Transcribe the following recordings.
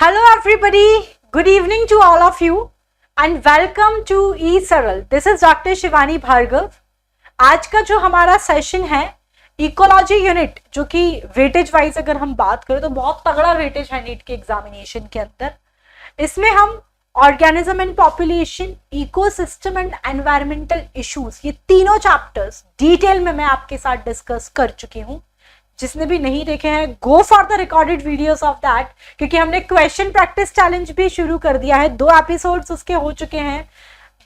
Hello everybody, good evening to all of you and welcome to eSaral. This is Dr. Shivani Bhargava. आज का जो हमारा session है ecology unit, जो कि वेटेज वाइज अगर हम बात करें तो बहुत तगड़ा वेटेज है नीट के एग्जामिनेशन के अंदर. इसमें हम organism and population, ecosystem and environmental issues, ये तीनों चैप्टर्स डिटेल में मैं आपके साथ डिस्कस कर चुकी हूँ. जिसने भी नहीं देखे हैं, go for the recorded videos of that, क्योंकि हमने क्वेश्चन प्रैक्टिस चैलेंज भी शुरू कर दिया है. 2 एपिसोड्स उसके हो चुके हैं.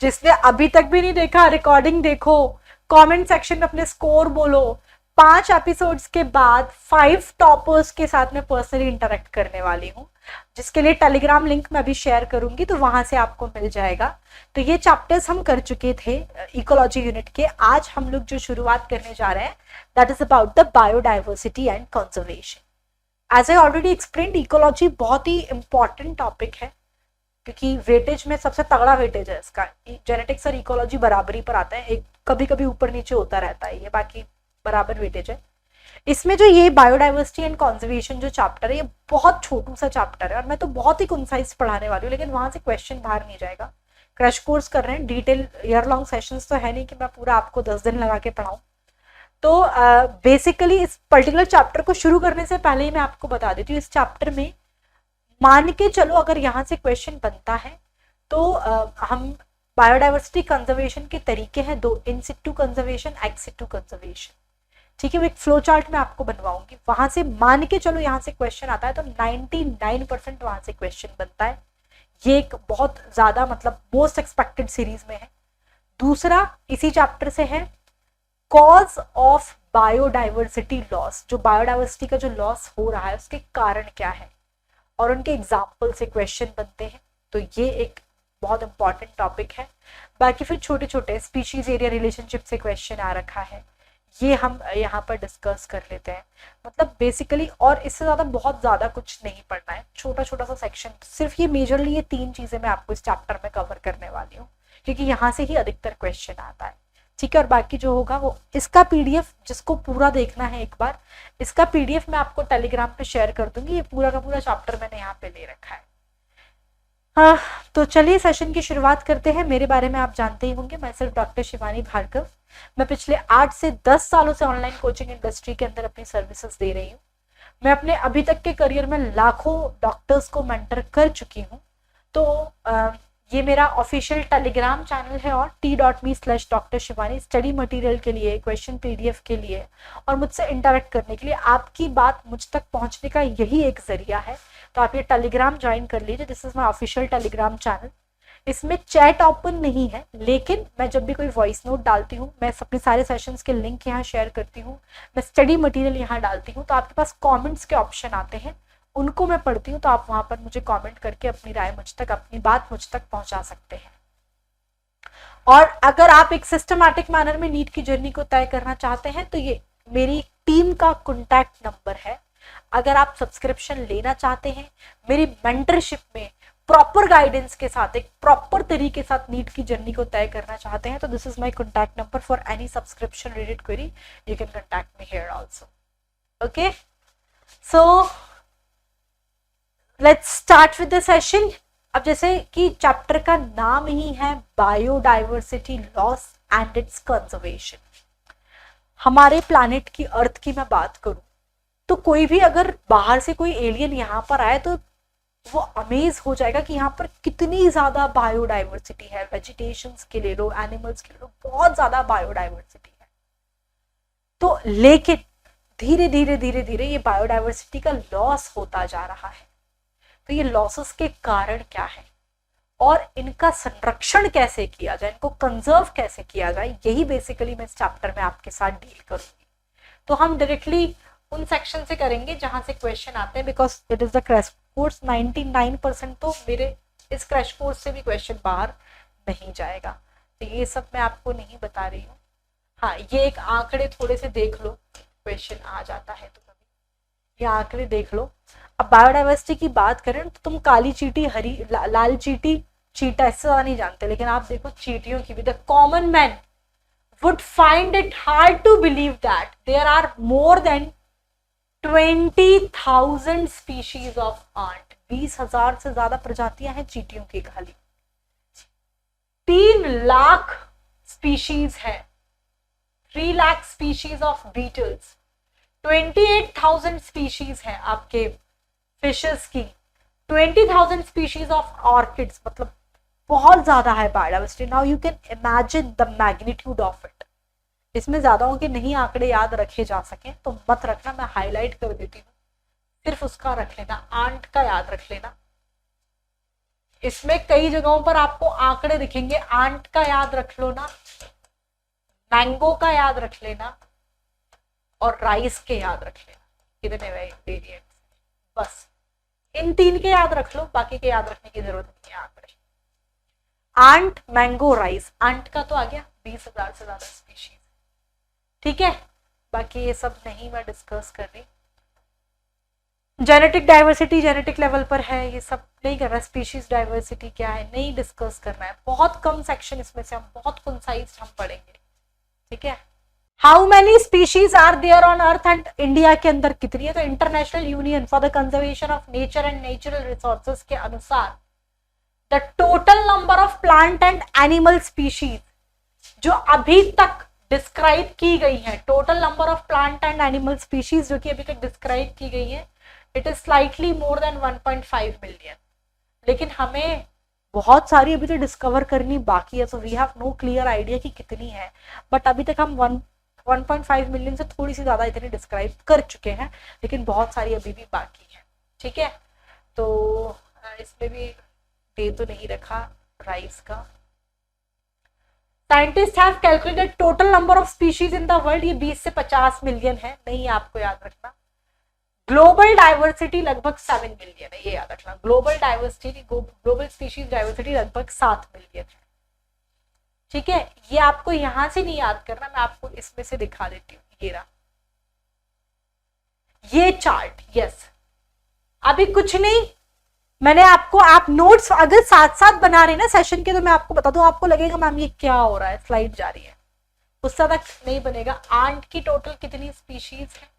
जिसने अभी तक भी नहीं देखा, रिकॉर्डिंग देखो, कमेंट सेक्शन में अपने स्कोर बोलो. 5 एपिसोड्स के बाद 5 टॉपर्स के साथ मैं पर्सनली इंटरेक्ट करने वाली हूँ, जिसके लिए टेलीग्राम लिंक मैं अभी शेयर करूंगी, तो वहां से आपको मिल जाएगा. तो ये चैप्टर्स हम कर चुके थे इकोलॉजी यूनिट के. आज हम लोग जो शुरुआत करने जा रहे हैं, that is about the biodiversity and conservation. As I already explained, ecology बहुत ही इंपॉर्टेंट टॉपिक है, क्योंकि वेटेज में सबसे तगड़ा वेटेज है इसका. जेनेटिक्स और इकोलॉजी बराबरी पर आता है, एक कभी कभी ऊपर नीचे होता रहता है, ये बाकी बराबर वेटेज है. इसमें जो ये बायोडाइवर्सिटी एंड कंजर्वेशन जो चैप्टर है, ये बहुत छोटू सा चैप्टर है और मैं तो बहुत ही कंसाइज पढ़ाने वाली हूँ, लेकिन वहां से क्वेश्चन बाहर नहीं जाएगा. क्रैश कोर्स कर रहे हैं, डिटेल ईयर लॉन्ग सेशंस तो है नहीं कि मैं पूरा आपको 10 दिन लगा के पढ़ाऊँ. तो बेसिकली इस पर्टिकुलर चैप्टर को शुरू करने से पहले ही मैं आपको बता देती हूँ, इस चैप्टर में मान के चलो अगर यहाँ से क्वेश्चन बनता है तो हम बायोडाइवर्सिटी कंजर्वेशन के तरीके हैं 2, in situ conservation, ex situ conservation. ठीक है, वो एक फ्लो चार्ट में आपको बनवाऊंगी. वहां से मान के चलो यहाँ से क्वेश्चन आता है तो 99% वहां से क्वेश्चन बनता है. ये एक बहुत ज्यादा मतलब मोस्ट एक्सपेक्टेड सीरीज में है. दूसरा इसी चैप्टर से है कॉज ऑफ बायोडाइवर्सिटी लॉस. जो बायोडाइवर्सिटी का जो लॉस हो रहा है उसके कारण क्या है और उनके एग्जाम्पल से क्वेश्चन बनते हैं. तो ये एक बहुत इंपॉर्टेंट टॉपिक है. बाकी फिर छोटे छोटे स्पीशीज एरिया रिलेशनशिप से क्वेश्चन आ रखा है, ये हम यहाँ पर डिस्कस कर लेते हैं. मतलब बेसिकली और इससे ज़्यादा बहुत ज़्यादा कुछ नहीं पढ़ना है, छोटा छोटा सा सेक्शन. सिर्फ ये मेजरली ये 3 चीज़ें मैं आपको इस चैप्टर में कवर करने वाली हूँ, क्योंकि यहाँ से ही अधिकतर क्वेश्चन आता है. ठीक है, और बाकी जो होगा वो इसका पीडीएफ, जिसको पूरा देखना है एक बार, इसका पीडीएफ मैं आपको टेलीग्राम पे शेयर कर दूंगी. ये पूरा का पूरा चैप्टर मैंने यहाँ पे ले रखा है. हाँ, तो चलिए सेशन की शुरुआत करते हैं. मेरे बारे में आप जानते ही होंगे, मैं सिर्फ डॉक्टर शिवानी भार्गव. मैं पिछले 8 से 10 सालों से ऑनलाइन कोचिंग इंडस्ट्री के अंदर अपनी सर्विसेज दे रही हूँ. मैं अपने अभी तक के करियर में लाखों डॉक्टर्स को मेंटर कर चुकी हूँ. तो ये मेरा ऑफिशियल टेलीग्राम चैनल है और t.me/Dr. शिवानी स्टडी मटेरियल के लिए, क्वेश्चन पीडीएफ के लिए और मुझसे इंटरेक्ट करने के लिए. आपकी बात मुझ तक पहुंचने का यही एक जरिया है. तो आप ये टेलीग्राम ज्वाइन कर लीजिए. This is my official Telegram channel. इसमें चैट ओपन नहीं है, लेकिन मैं जब भी कोई वॉइस नोट डालती हूँ, मैं अपने सारे सेशंस के लिंक यहाँ शेयर करती हूँ, मैं स्टडी मटेरियल यहाँ डालती हूँ, तो आपके पास कमेंट्स के ऑप्शन आते हैं, उनको मैं पढ़ती हूँ. तो आप वहाँ पर मुझे कमेंट करके अपनी राय मुझ तक, अपनी बात मुझ तक पहुँचा सकते हैं. और अगर आप एक सिस्टमैटिक मैनर में नीट की जर्नी को तय करना चाहते हैं तो ये मेरी टीम का कॉन्टैक्ट नंबर है. अगर आप सब्सक्रिप्शन लेना चाहते हैं, मेरी मेंटरशिप में प्रॉपर गाइडेंस के साथ, एक प्रॉपर तरीके के साथ नीट की जर्नी को तय करना चाहते हैं, तो this is my contact number for any subscription related query. You can contact me here also. Okay, so let's start with the session. अब जैसे कि चैप्टर का नाम ही है biodiversity loss and it's conservation. हमारे प्लैनेट की, अर्थ की मैं बात करूं तो कोई भी अगर बाहर से कोई एलियन यहाँ पर आए तो वो अमेज हो जाएगा कि यहाँ पर कितनी ज्यादा बायोडाइवर्सिटी है. वेजिटेशंस के ले लो, एनिमल्स के ले लो, बहुत ज्यादा बायोडाइवर्सिटी है. तो लेकिन धीरे धीरे धीरे धीरे ये बायोडाइवर्सिटी का लॉस होता जा रहा है. तो ये लॉसेस के कारण क्या है और इनका संरक्षण कैसे किया जाए, इनको कंजर्व कैसे किया जाए, यही बेसिकली मैं इस चैप्टर में आपके साथ डील करूंगी. तो हम डायरेक्टली उन सेक्शन से करेंगे जहां से क्वेश्चन आते हैं, because it is the crash course. 99% तो मेरे इस क्रैश कोर्स से भी क्वेश्चन बाहर नहीं जाएगा. तो ये सब मैं आपको नहीं बता रही हूँ. हाँ, ये एक आंकड़े थोड़े से देख लो, क्वेश्चन आ जाता है तो कभी ये आंकड़े देख लो. अब बायोडाइवर्सिटी की बात करें तो तुम काली चींटी, हरी लाल चींटी, चीटा इससे ज्यादा नहीं जानते, लेकिन आप देखो चींटियों की भी, the common man would find it hard to believe that there are more than 20,000 species of ant. 20,000 से ज्यादा प्रजातियां हैं चींटियों की खाली। 3 लाख स्पीशीज है, 3 lakh species of beetles, 28,000 species है आपके फिशेस की, 20,000 स्पीशीज ऑफ ऑर्किड्स, मतलब बहुत ज्यादा है biodiversity. Now you can imagine the magnitude of it. इसमें ज्यादाओं के नहीं आंकड़े याद रखे जा सके तो मत रखना, मैं हाईलाइट कर देती हूँ, सिर्फ उसका रख लेना, आंट का याद रख लेना। इसमें कई जगहों पर आपको आंकड़े दिखेंगे, आंट का याद रख लो ना, मैंगो का याद रख लेना और राइस के याद रख लेना, कितने वेरिएंट्स, बस इन 3 के याद रख लो, बाकी के याद रखने की जरूरत नहीं है आंकड़े। आंट, मैंगो, राइस, आंट का तो आ गया 20,000 से ज्यादा स्पीशीज, ठीक है। बाकी ये सब नहीं मैं डिस्कस कर रही। जेनेटिक डाइवर्सिटी जेनेटिक लेवल पर है, ये सब नहीं कर रहा। स्पीशीज डाइवर्सिटी क्या है नहीं डिस्कस करना है, बहुत कम सेक्शन इसमें से हम बहुत कंसाइज हम पढ़ेंगे, ठीक है। How many species are there on earth and India के अंदर कितनी है? तो international union for the conservation of nature and natural resources के अनुसार the total number of plant and animal species जो अभी तक डिस्क्राइब की गई है, total number of plant and animal species जो कि अभी तक डिस्क्राइब की गई है, it is slightly more than 1.5 million. लेकिन हमें बहुत सारी अभी तो डिस्कवर करनी बाकी है, so we have no clear idea कि कितनी है, बट अभी तक हम 1.5 मिलियन से थोड़ी सी ज्यादा इतनी डिस्क्राइब कर चुके हैं, लेकिन बहुत सारी अभी भी बाकी है, ठीक है। तो इसमें भी दे तो नहीं रखा राइस का। Scientist have calculated total number of species in the world, ये 20 से 50 मिलियन है, नहीं आपको याद रखना। ग्लोबल डाइवर्सिटी लगभग 7 मिलियन है, ये याद रखना। Global diversity, global species diversity लगभग 7 मिलियन है, ठीक है। ये आपको यहां से नहीं याद करना, मैं आपको इसमें से दिखा देती हूँ, ये रहा ये चार्ट। यस, अभी कुछ नहीं, मैंने आपको, आप नोट्स अगर साथ साथ बना रहे हैं ना सेशन के, तो मैं आपको बता दूं, आपको लगेगा मैम ये क्या हो रहा है, स्लाइड जा रही है, उससे तक नहीं बनेगा। आंट की टोटल कितनी स्पीशीज है?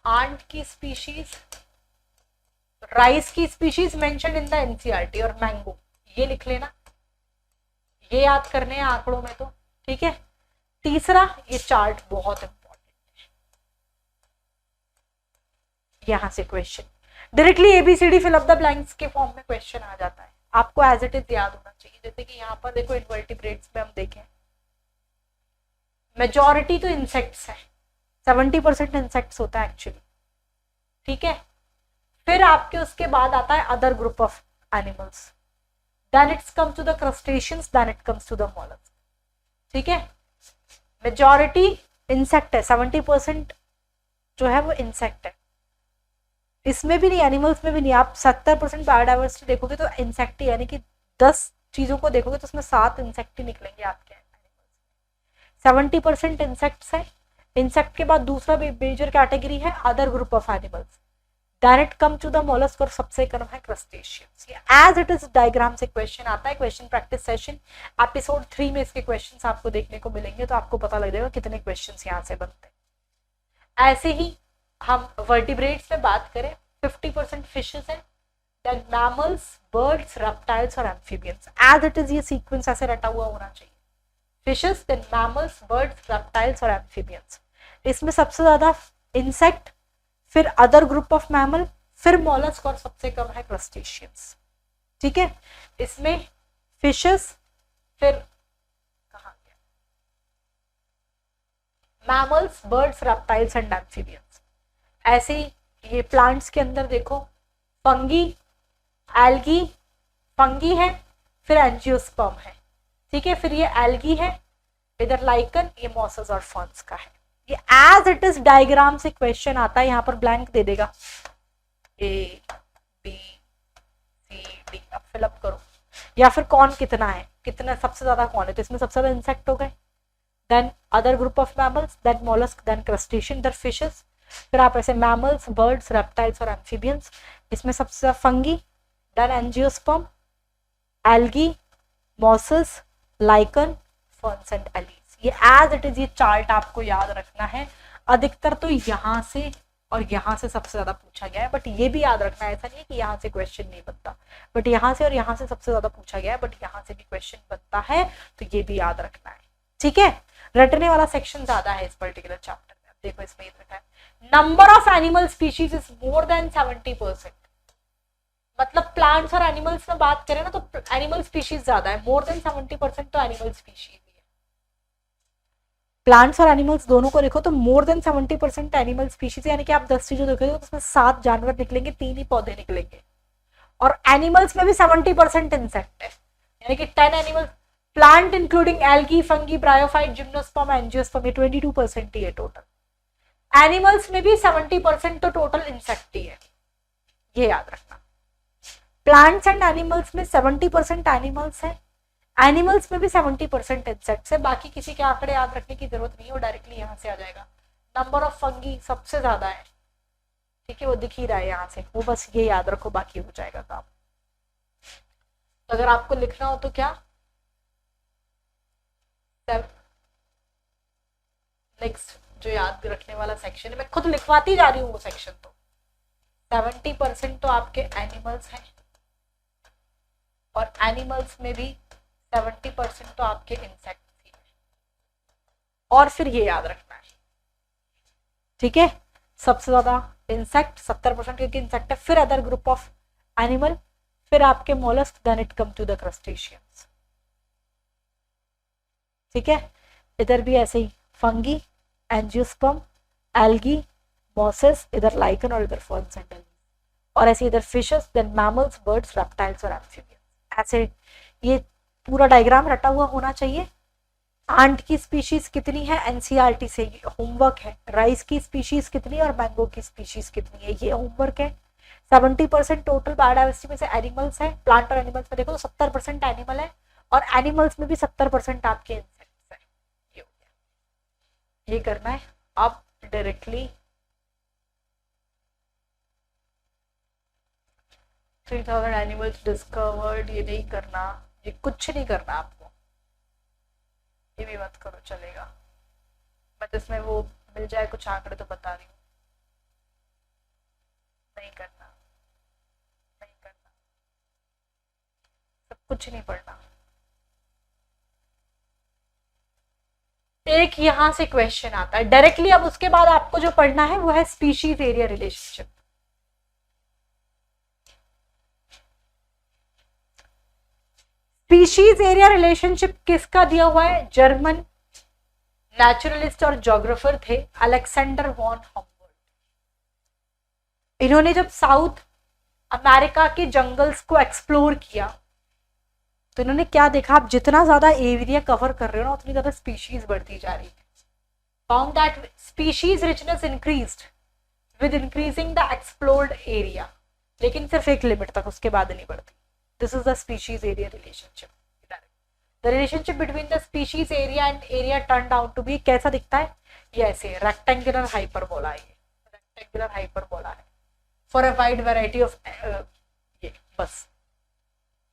आंट की स्पीशीज, राइस की species mention in the NCERT, और मैंगो, ये लिख लेना, ये याद करने हैं आंकड़ों में तो, ठीक है। तीसरा, ये चार्ट बहुत इंपॉर्टेंट है, यहां से question directly ABCD fill up the blanks के फॉर्म में क्वेश्चन आ जाता है, आपको एज इट इज याद होना चाहिए। जैसे कि यहाँ पर देखो इनवर्टिब्रेट्स में हम देखें, मेजॉरिटी तो इंसेक्ट्स है, 70% इंसेक्ट्स होता है एक्चुअली, ठीक है। फिर आपके उसके बाद आता है other group of animals, then it's comes to the crustaceans, then it comes to the mollusc, ठीक है। मेजॉरिटी इंसेक्ट है, 70% जो है वो इंसेक्ट है, इसमें भी नहीं, एनिमल्स में भी नहीं। आप 70% बायोडाइवर्सिटी देखोगे तो इंसेक्ट ही, यानी कि 10 चीजों को देखोगे तो उसमें 7 इंसेक्ट ही निकलेंगे आपके एनिमल्स। 70% इंसेक्ट्स है। इंसेक्ट के बाद दूसरा मेजर कैटेगरी है other group of animals, then it come to the mollusc, और सबसे कम है crustaceans. As it is diagram से क्वेश्चन आता है, क्वेश्चन प्रैक्टिस सेशन एपिसोड 3 में इसके क्वेश्चंस आपको देखने को मिलेंगे, तो आपको पता लग जाएगा कितने क्वेश्चंस यहाँ से बनते हैं। ऐसे ही हम वर्टिब्रेट्स में बात करें, 50% फिशेस है, देन मैमल्स, बर्ड्स, रेप्टाइल्स और एम्फीबियंस। एज इट इज ये सीक्वेंस ऐसे रटा हुआ होना चाहिए, fishes, then mammals, birds, reptiles और एम्फीबियंस। इसमें सबसे ज्यादा इंसेक्ट, फिर अदर ग्रुप ऑफ मैमल, फिर मॉलस्क और सबसे कम है क्रस्टेशियंस, ठीक है। इसमें फिशेस, फिर कहाँ गया, mammals, birds, reptiles and amphibians. ऐसे ही ये प्लांट्स के अंदर देखो, फंगी, एल्गी, फंगी है, फिर एंजियोस्पर्म है, ठीक है। फिर ये एल्गी है, इधर लाइकन, ये मॉसेस और फर्न्स का है। ये एज इट इज डायग्राम से क्वेश्चन आता है, यहाँ पर ब्लैंक दे देगा, ए बी सी डी, अब फिलअप करो, या फिर कौन कितना है, कितना सबसे ज्यादा कौन है, तो इसमें सबसे ज्यादा इंसेक्ट हो गए, then other group of mammals, then mollusc, then crustacean, then fishes, फिर आप ऐसे मैमल्स, बर्ड्स, रेप्टाइल्स और एम्फीबियंस। इसमें सबसे ज्यादा fungi, then angiosperm, algae, mosses, lichen, ferns and allies. ये एज इट इज ये चार्ट आपको याद रखना है, अधिकतर तो यहाँ से और यहाँ से सबसे ज्यादा पूछा गया है, बट ये भी याद रखना है, ऐसा नहीं है कि यहाँ से क्वेश्चन नहीं बनता, बट यहाँ से और यहाँ से सबसे ज्यादा पूछा गया है, बट यहाँ से भी क्वेश्चन बनता है, तो ये भी याद रखना है। ठीक है, रटने वाला सेक्शन ज्यादा है इस पर्टिकुलर चैप्टर में। देखो इसमें ये लिखा है, number of animal species is more than 70%। मतलब प्लांट्स और एनिमल्स में बात करें ना तो एनिमल स्पीशीज ज्यादा है, मोर देन 70% तो एनिमल स्पीशीज ही है। प्लांट्स और एनिमल्स दोनों को देखो तो मोर देन 70% एनिमल स्पीशीज, यानी कि आप 10 चीजों देखोगे तो उसमें 7 जानवर निकलेंगे, 3 ही पौधे निकलेंगे। और एनिमल्स में भी 70% इंसेक्ट है, यानी कि 10 animals, plant including algae, fungi, bryophyte, gymnosperm, angiosperm, ये 22% ही है टोटल। एनिमल्स में भी 70% तो टोटल इंसेक्ट ही है, ये याद रखना। प्लांट्स एंड एनिमल्स में 70% एनिमल्स है, एनिमल्स में भी 70% इंसेक्ट्स है। बाकी किसी के आंकड़े याद रखने की जरूरत नहीं है, वो डायरेक्टली यहाँ से आ जाएगा। नंबर ऑफ फंगी सबसे ज्यादा है, ठीक है, वो दिख ही रहा है यहाँ से, वो बस ये याद रखो, बाकी हो जाएगा काम। तो अगर आपको लिखना हो तो क्या, नेक्स्ट जो याद रखने वाला सेक्शन है, मैं खुद लिखवाती जा रही हूँ वो सेक्शन, तो 70% तो आपके एनिमल्स हैं, और एनिमल्स में भी 70% तो आपके इंसेक्ट्स ही हैं। और फिर ये याद रखना है, ठीक है, सबसे ज्यादा इंसेक्ट 70% क्योंकि इंसेक्ट है, फिर अदर ग्रुप ऑफ एनिमल, फिर आपके mollusc, then it come to the crustaceans. ठीक है, इधर भी ऐसे ही फंगी, एंजियोस्पर्म, एल्गी, मॉसेस, इधर लाइकन और इधर फर्न्स एंड और ऐसे इधर fishes, then mammals, birds, reptiles और एम्फीबियंस। ऐसे ये पूरा डायग्राम रटा हुआ होना चाहिए। आंट की स्पीशीज कितनी है, एनसीईआरटी से होमवर्क है। राइस की स्पीशीज कितनी और मैंगो की स्पीशीज कितनी है, ये होमवर्क है। 70% टोटल बायोडाइवर्सिटी में से एनिमल्स है, प्लांट और एनिमल्स में देखो तो 70% एनिमल है, और एनिमल्स में भी 70% आपके इंसेक्ट्स है। ये हो गया, ये करना है। अब डायरेक्टली 3000 एनिमल्स डिस्कवर्ड, ये नहीं करना, ये कुछ नहीं करना आपको, ये भी मत करो चलेगा, मैं तो इसमें वो मिल जाए कुछ आंकड़े तो बता रही हूँ, नहीं करना, नहीं करना, सब कुछ नहीं पढ़ना। एक यहां से क्वेश्चन आता है डायरेक्टली, अब उसके बाद आपको जो पढ़ना है वो है species area relationship. Species area relationship किसका दिया हुआ है, जर्मन नेचुरलिस्ट और ज्योग्राफर थे अलेक्जेंडर वॉन हम्बोल्ट। इन्होंने जब साउथ अमेरिका के जंगल्स को एक्सप्लोर किया तो इन्होंने क्या देखा, आप जितना ज्यादा एरिया कवर कर रहे हो ना उतनी ज्यादा स्पीशीज बढ़ती जा रही है। Found that species richness increased with increasing the explored area, लेकिन सिर्फ एक लिमिट तक, उसके बाद नहीं बढ़ती। This is the species area relationship. The relationship between the species area and area turned out to be कैसा दिखता है, ये ऐसे rectangular hyperbola है, rectangular hyperbola है for a wide variety of ये बस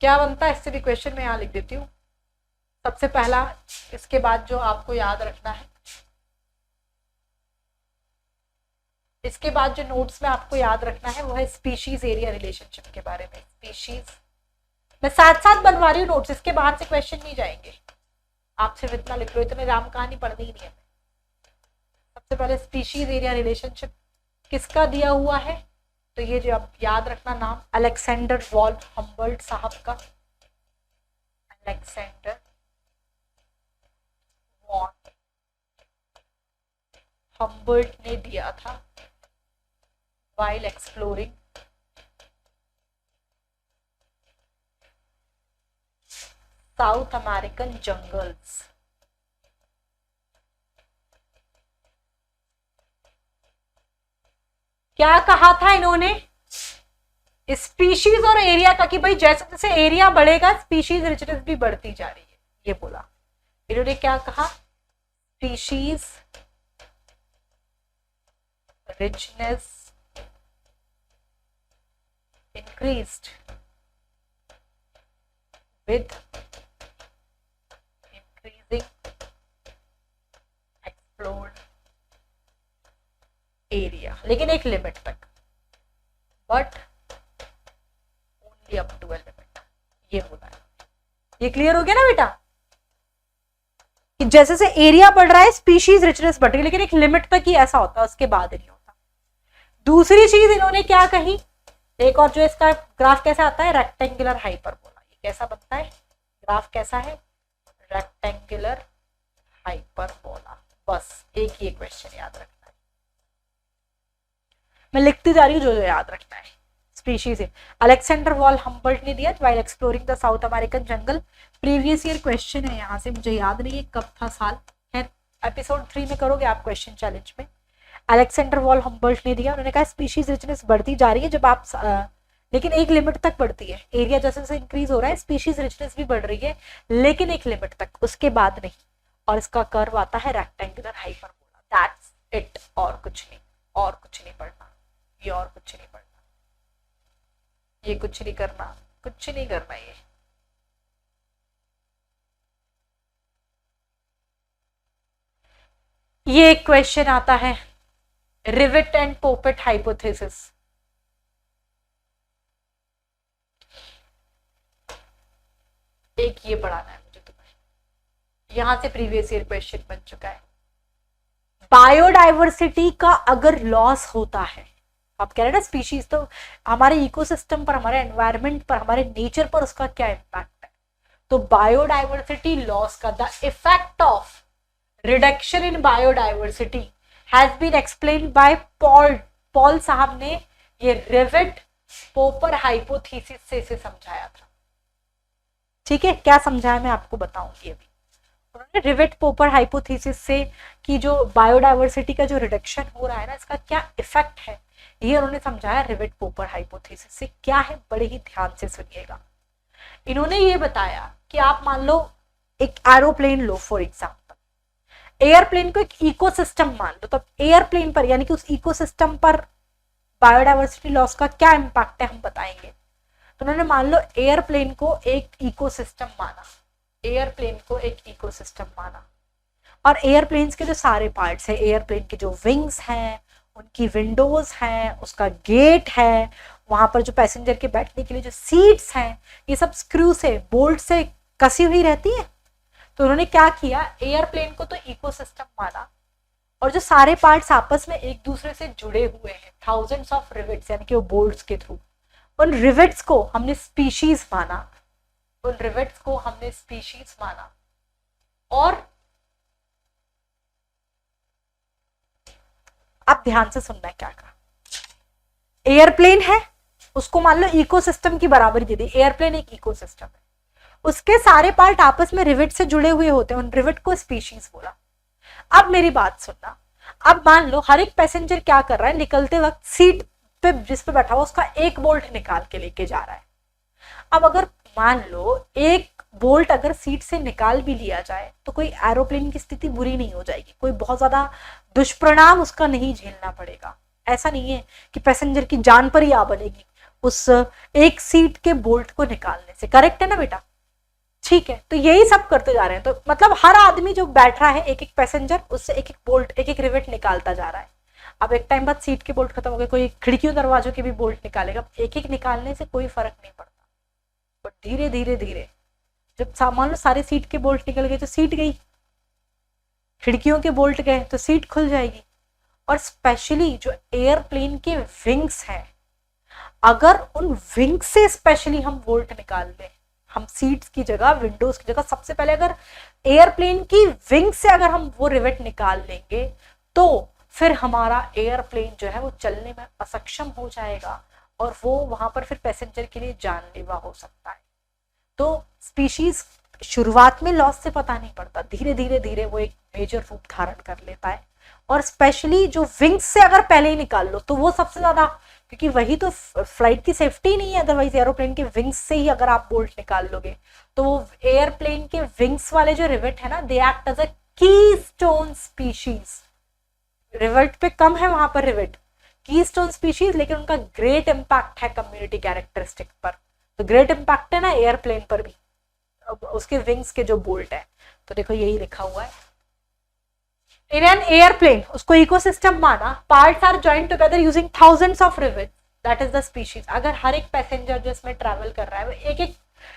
क्या बनता है, इससे भी क्वेश्चन में यहाँ लिख देती हूँ। सबसे पहला, इसके बाद जो आपको याद रखना है, इसके बाद जो नोट्स में आपको याद रखना है वो है स्पीशीज एरिया रिलेशनशिप के बारे में। स्पीशीज मैं साथ साथ बनवा रही हूँ नोट्स, इसके बाहर से क्वेश्चन नहीं जाएंगे, आप सिर्फ इतना लिख लो, इतने राम कहानी पढ़नी ही नहीं है। सबसे पहले स्पीशीज एरिया रिलेशनशिप किसका दिया हुआ है, तो ये जो आप याद रखना नाम, अलेक्जेंडर वॉन हम्बोल्ट साहब का। अलेक्जेंडर वॉन हम्बोल्ट ने दिया था while exploring south American jungles. क्या कहा था इन्होंने, स्पीशीज और एरिया का, कि भाई जैसे जैसे एरिया बढ़ेगा स्पीशीज रिचनेस भी बढ़ती जा रही है, ये बोला इन्होंने। क्या कहा, species richness increased with increasing explored area, लेकिन एक लिमिट तक, but only up to a limit, ये होता है। ये क्लियर हो गया ना बेटा, कि जैसे से एरिया बढ़ रहा है स्पीशीज रिचनेस बढ़ रही है, लेकिन एक लिमिट तक ही ऐसा होता है, उसके बाद नहीं होता। दूसरी चीज इन्होंने क्या कही, एक और जो इसका ग्राफ कैसा आता है, रेक्टेंगुलर हाइपरबोला। ये कैसा बनता है ग्राफ, कैसा है, रेक्टेंगुलर हाइपरबोला। बस एक ही क्वेश्चन याद रखना है, मैं लिखती जा रही हूँ जो जो याद रखना है। स्पीशीज है, अलेक्जेंडर वॉल हम्बल्ट ने दिया while exploring the south American jungle. Previous year question है यहाँ से, मुझे याद नहीं है कब था साल, है एपिसोड 3 में करोगे आप क्वेश्चन चैलेंज में। अलेक्जेंडर वॉल हम्बल्ट ने दिया, उन्होंने कहा स्पीशीज रिचनेस बढ़ती जा रही है जब आप लेकिन एक लिमिट तक बढ़ती है, एरिया जैसे जैसे इंक्रीज हो रहा है स्पीशीज रिचनेस भी बढ़ रही है, लेकिन एक लिमिट तक, उसके बाद नहीं। और इसका कर्व आता है रेक्टेंगुलर हाइपरबोला, दैट्स इट, और कुछ नहीं, और कुछ नहीं पढ़ना, ये और कुछ नहीं पढ़ना, ये कुछ नहीं करना, कुछ नहीं करना। ये एक क्वेश्चन आता है, रिवेट एंड पोपेट हाइपोथेसिस। एक ये पढ़ाना है मुझे तुम्हें, यहां से प्रीवियस ईयर क्वेश्चन बन चुका है। बायोडाइवर्सिटी का अगर लॉस होता है, आप कह रहे हैं ना स्पीशीज, तो हमारे इकोसिस्टम पर, हमारे एनवायरनमेंट पर, हमारे नेचर पर उसका क्या इम्पैक्ट है। तो बायोडाइवर्सिटी लॉस का the effect of reduction in biodiversity has been explained by Paul साहब ने ये रिवेट पोपर हाइपोथेसिस से इसे समझाया था। ठीक है, क्या समझाया मैं आपको बताऊंगी अभी। उन्होंने रिवेट पोपर हाइपोथेसिस से कि जो बायोडाइवर्सिटी का जो रिडक्शन हो रहा है ना, इसका क्या इफेक्ट है, ये उन्होंने समझाया रिवेट पोपर हाइपोथेसिस से। क्या है, बड़े ही ध्यान से सुनिएगा। इन्होंने ये बताया कि आप मान लो एक aeroplane low for example, airplane को एक इकोसिस्टम मान लो, तो एयरप्लेन पर यानी कि उस इकोसिस्टम पर बायोडाइवर्सिटी लॉस का क्या इम्पैक्ट है हम बताएंगे। तो उन्होंने मान लो एयरप्लेन को एक इकोसिस्टम माना, एयरप्लेन को एक इकोसिस्टम माना, और एयरप्लेन्स के जो सारे पार्ट्स हैं, एयरप्लेन के जो विंग्स हैं, उनकी विंडोज हैं, उसका गेट है, वहां पर जो पैसेंजर के बैठने के लिए जो सीट्स हैं, ये सब स्क्रू से, बोल्ट से कसी हुई रहती है। तो उन्होंने क्या किया, एयरप्लेन को तो इकोसिस्टम माना, और जो सारे पार्ट्स आपस में एक दूसरे से जुड़े हुए हैं, थाउजेंड्स ऑफ रिवेट्स, यानी कि वो बोल्ट्स के थ्रू, उन रिवेट्स को हमने स्पीशीज माना, उन रिवेट्स को हमने स्पीशीज माना। और आप ध्यान से सुनना है क्या कहा, एयरप्लेन है, उसको मान लो इकोसिस्टम की बराबरी दे दी, एयरप्लेन एक इकोसिस्टम है, उसके सारे पार्ट आपस में रिवेट से जुड़े हुए होते हैं, उन रिवेट को स्पीशीज बोला। अब मेरी बात सुनना, अब मान लो हर एक पैसेंजर क्या कर रहा है, निकलते वक्त सीट पे जिस पे बैठा हुआ उसका एक बोल्ट निकाल के लेके जा रहा है। अब अगर मान लो एक बोल्ट अगर सीट से निकाल भी लिया जाए तो कोई एरोप्लेन की स्थिति बुरी नहीं हो जाएगी, कोई बहुत ज्यादा दुष्परिणाम उसका नहीं झेलना पड़ेगा। ऐसा नहीं है कि पैसेंजर की जान पर ही आ बनेगी उस एक सीट के बोल्ट को निकालने से। करेक्ट है ना बेटा? ठीक है, तो यही सब करते जा रहे हैं। तो मतलब हर आदमी जो बैठ रहा है, एक एक पैसेंजर, उससे एक एक बोल्ट, एक एक रिवेट निकालता जा रहा है। अब एक टाइम बाद सीट के बोल्ट खत्म हो गए, कोई खिड़कियों दरवाजों के भी बोल्ट निकालेगा। एक एक निकालने से कोई फर्क नहीं पड़ता, बट धीरे धीरे धीरे जब मान लो सारे सीट के बोल्ट निकल गए तो सीट गई, खिड़कियों के बोल्ट गए तो सीट खुल जाएगी। और स्पेशली जो एयरप्लेन के विंग्स हैं, अगर उन विंग्स से स्पेशली हम बोल्ट निकाल लें, हम सीट्स की जगह, विंडोज की जगह, सबसे पहले अगर एयरप्लेन की विंग से अगर हम वो रिवेट निकाल लेंगे तो फिर हमारा एयरप्लेन जो है वो चलने में असक्षम हो जाएगा और वो वहां पर फिर पैसेंजर के लिए जानलेवा हो सकता है। तो स्पीशीज शुरुआत में लॉस से पता नहीं पड़ता, धीरे धीरे धीरे वो एक मेजर रूप धारण कर लेता है। और स्पेशली जो विंग्स से अगर पहले ही निकाल लो तो वो सबसे ज्यादा, क्योंकि वही तो फ्लाइट की सेफ्टी नहीं है। अदरवाइज एरोप्लेन के विंग्स से ही अगर आप बोल्ट निकाल लोगे तो वो एयरप्लेन के विंग्स वाले जो रिवेट है ना, they act as a keystone species. Rivet पे कम है वहां पर रिवेट, कीस्टोन स्पीशीज, लेकिन उनका ग्रेट इंपैक्ट है कम्युनिटी कैरेक्टरिस्टिक पर। तो ग्रेट इंपैक्ट है ना एयरप्लेन पर भी, उसके विंग्स के जो बोल्ट है। तो देखो यही लिखा हुआ है, इन एन एयरप्लेन, उसको इकोसिस्टम माना, parts are joined together using thousands of rivet, that is the species. अगर हर एक पैसेंजर जो इसमें ट्रैवल कर रहा है वो एक एक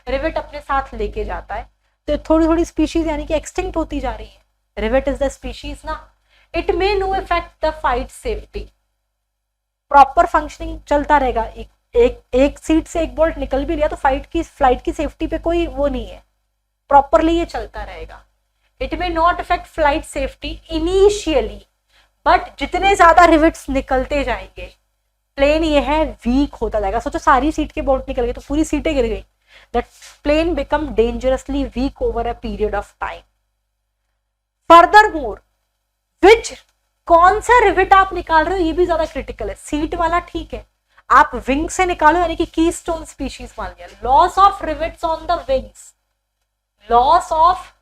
रिवेट अपने साथ लेके जाता है, तो थोड़ी थोड़ी स्पीशीज यानी कि एक्सटिंक्ट होती जा रही है। रिवेट इज द स्पीशीज ना। It may no effect the flight safety, proper functioning चलता रहेगा। एक सीट से एक बोल्ट निकल भी लिया तो फ्लाइट की सेफ्टी पे कोई वो नहीं है, प्रॉपरली ये चलता रहेगा। It may not affect flight safety initially, but जितने ज्यादा रिवेट्स निकलते जाएंगे प्लेन ये है वीक होता जाएगा। सोचो सारी सीट के बोल्ट निकल गए तो पूरी सीटें गिर गई, that plane become dangerously weak over a period of time. Furthermore, which, कौन सा रिवेट आप निकाल रहे हो ये भी ज्यादा क्रिटिकल है। सीट वाला ठीक है, आप विंग से निकालो यानी कि कीस्टोन स्पीशीज मान लिया। Loss of rivets on the wings, loss of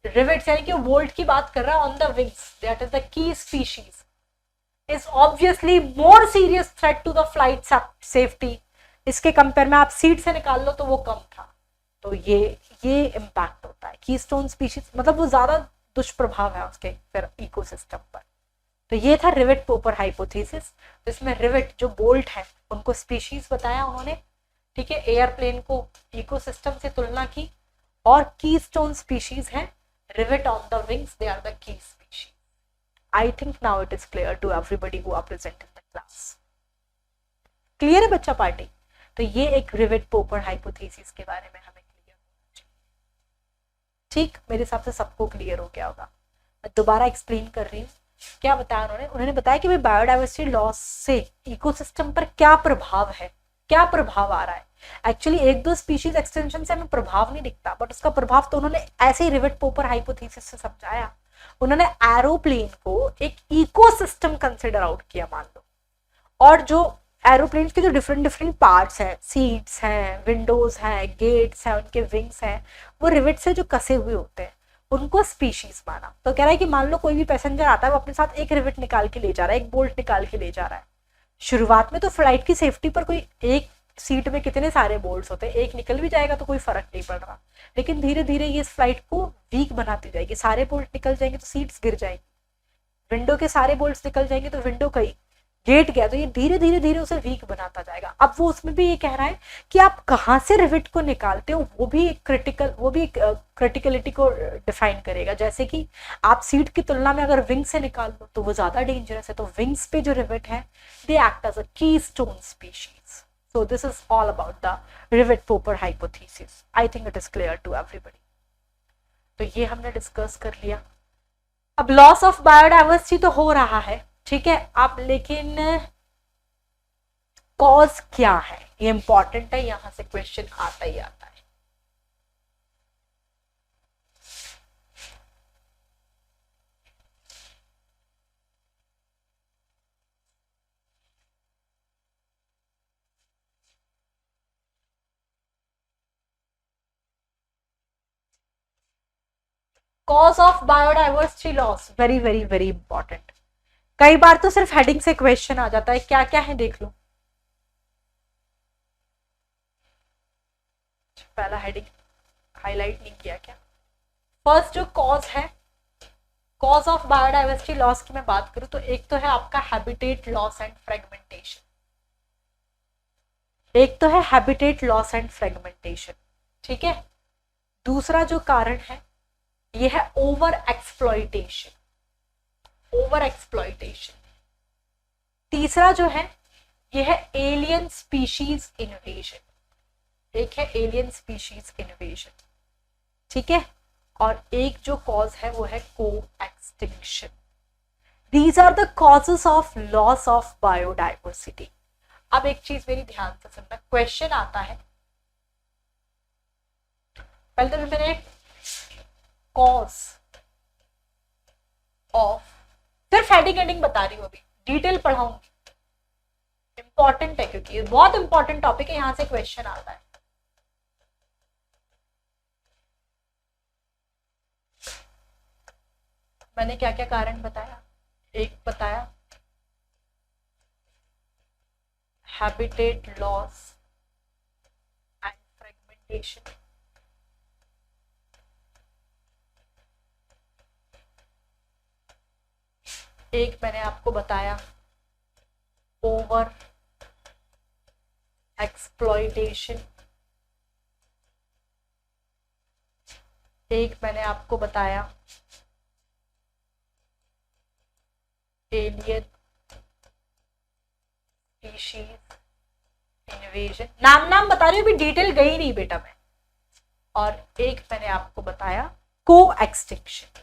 rivets यानी कि वोल्ट की बात कर रहा है on the wings, that is the key species, is obviously more serious threat to the flight safety. इसके कंपेयर में आप सीट से निकाल लो तो वो कम था, तो ये इम्पैक्ट होता है। कीस्टोन स्पीशीज मतलब वो ज्यादा दुष्प्रभाव है उसके फिर इकोसिस्टम पर। तो ये था रिवेट पोपर हाइपोथेसिस, जिसमें रिवेट जो बोल्ट है उनको स्पीशीज बताया उन्होंने, ठीक है, एयरप्लेन को इकोसिस्टम से तुलना की, और कीस्टोन स्पीशीज है rivet on the wings, they are the key species. I think now it is clear to everybody who are present in the class. Clear है बच्चा पार्टी? तो ये एक रिवेट पोपर हाइपोथेसिस के बारे में हमें क्लियर होना चाहिए। ठीक, मेरे हिसाब से सबको क्लियर हो गया होगा। मैं दोबारा एक्सप्लेन कर रही हूँ। क्या बताया उन्होंने बताया कि भाई बायोडाइवर्सिटी लॉस से इकोसिस्टम पर क्या प्रभाव है, क्या प्रभाव आ रहा है। एक्चुअली एक दो स्पीशीज एक्सटेंशन से हमें प्रभाव नहीं दिखता, बट उसका प्रभाव तो उन्होंने ऐसे ही रिवेट पोपर हाइपोथेसिस से समझाया। उन्होंने एरोप्लेन को एक इकोसिस्टम कंसिडर आउट किया मान लो, और जो एरोप्लेन के जो डिफरेंट पार्ट्स हैं, सीट्स हैं, विंडोज हैं, गेट्स हैं, उनके विंग्स हैं, वो रिवेट से जो कसे हुए होते हैं उनको स्पीशीज माना। तो कह रहा है कि मान लो कोई भी पैसेंजर आता है, वो अपने साथ एक रिवेट निकाल के ले जा रहा है, एक बोल्ट निकाल के ले जा रहा है। शुरुआत में तो फ्लाइट की सेफ्टी पर कोई, एक सीट में कितने सारे बोल्ट्स होते हैं, एक निकल भी जाएगा तो कोई फर्क नहीं पड़ रहा, लेकिन धीरे धीरे ये इस फ्लाइट को वीक बनाती जाएगी। सारे बोल्ट निकल जाएंगे तो सीट्स गिर जाएंगी, विंडो के सारे बोल्ट्स निकल जाएंगे तो विंडो का गेट गया, तो ये धीरे धीरे उसे वीक बनाता जाएगा। अब वो उसमें भी ये कह रहा है कि आप कहाँ से रिवेट को निकालते हो, वो भी एक क्रिटिकलिटी को डिफाइन करेगा। जैसे कि आप सीट की तुलना में अगर विंग से निकाल लो तो वो ज्यादा डेंजरस है, तो विंग्स पे जो रिवेट है they act as a keystone species. So this is all about the Rivet-Popper hypothesis. I think it is clear to everybody. तो ये हमने डिस्कस कर लिया। अब लॉस ऑफ बायोडाइवर्सिटी तो हो रहा है, ठीक है, अब लेकिन कॉज क्या है ये इंपॉर्टेंट है, यहां से क्वेश्चन आता ही आता है। Cause of biodiversity loss, very very very important. कई बार तो सिर्फ हेडिंग से क्वेश्चन आ जाता है, क्या क्या है देख लो। पहला हेडिंग हाईलाइट नहीं किया क्या? फर्स्ट जो कॉज है, कॉज ऑफ बायोडाइवर्सिटी लॉस की मैं बात करूं तो एक तो है आपका हैबिटेट लॉस एंड फ्रेगमेंटेशन, एक तो है हैबिटेट लॉस एंड फ्रेगमेंटेशन, ठीक है। दूसरा जो कारण है ये है ओवर एक्सप्लॉइटेशन, ओवर एक्सप्लॉइटेशन। तीसरा जो है ये है एलियन स्पीशीज इन्वेजन, एक है एलियन स्पीशीज इन्वेजन, ठीक है। और एक जो कॉज है वो है को extinction. These are the causes of loss of biodiversity. अब एक चीज मेरी ध्यान से सुनना, क्वेश्चन आता है, पहले तो मैंने कॉज ऑफ, सिर्फ हेडिंग बता रही हूं, अभी डिटेल पढ़ाऊंगी, इंपॉर्टेंट है क्योंकि ये बहुत इंपॉर्टेंट टॉपिक है, यहां से क्वेश्चन आता है। मैंने क्या क्या कारण बताया, एक बताया हैबिटेट लॉस एंड फ्रेगमेंटेशन, एक मैंने आपको बताया ओवर एक्सप्लॉइटेशन, एक मैंने आपको बताया एलियन स्पीशीज इन्वेजन, नाम बता रही हूँ, अभी डिटेल गई नहीं बेटा मैं, और एक मैंने आपको बताया को एक्सटिंक्शन।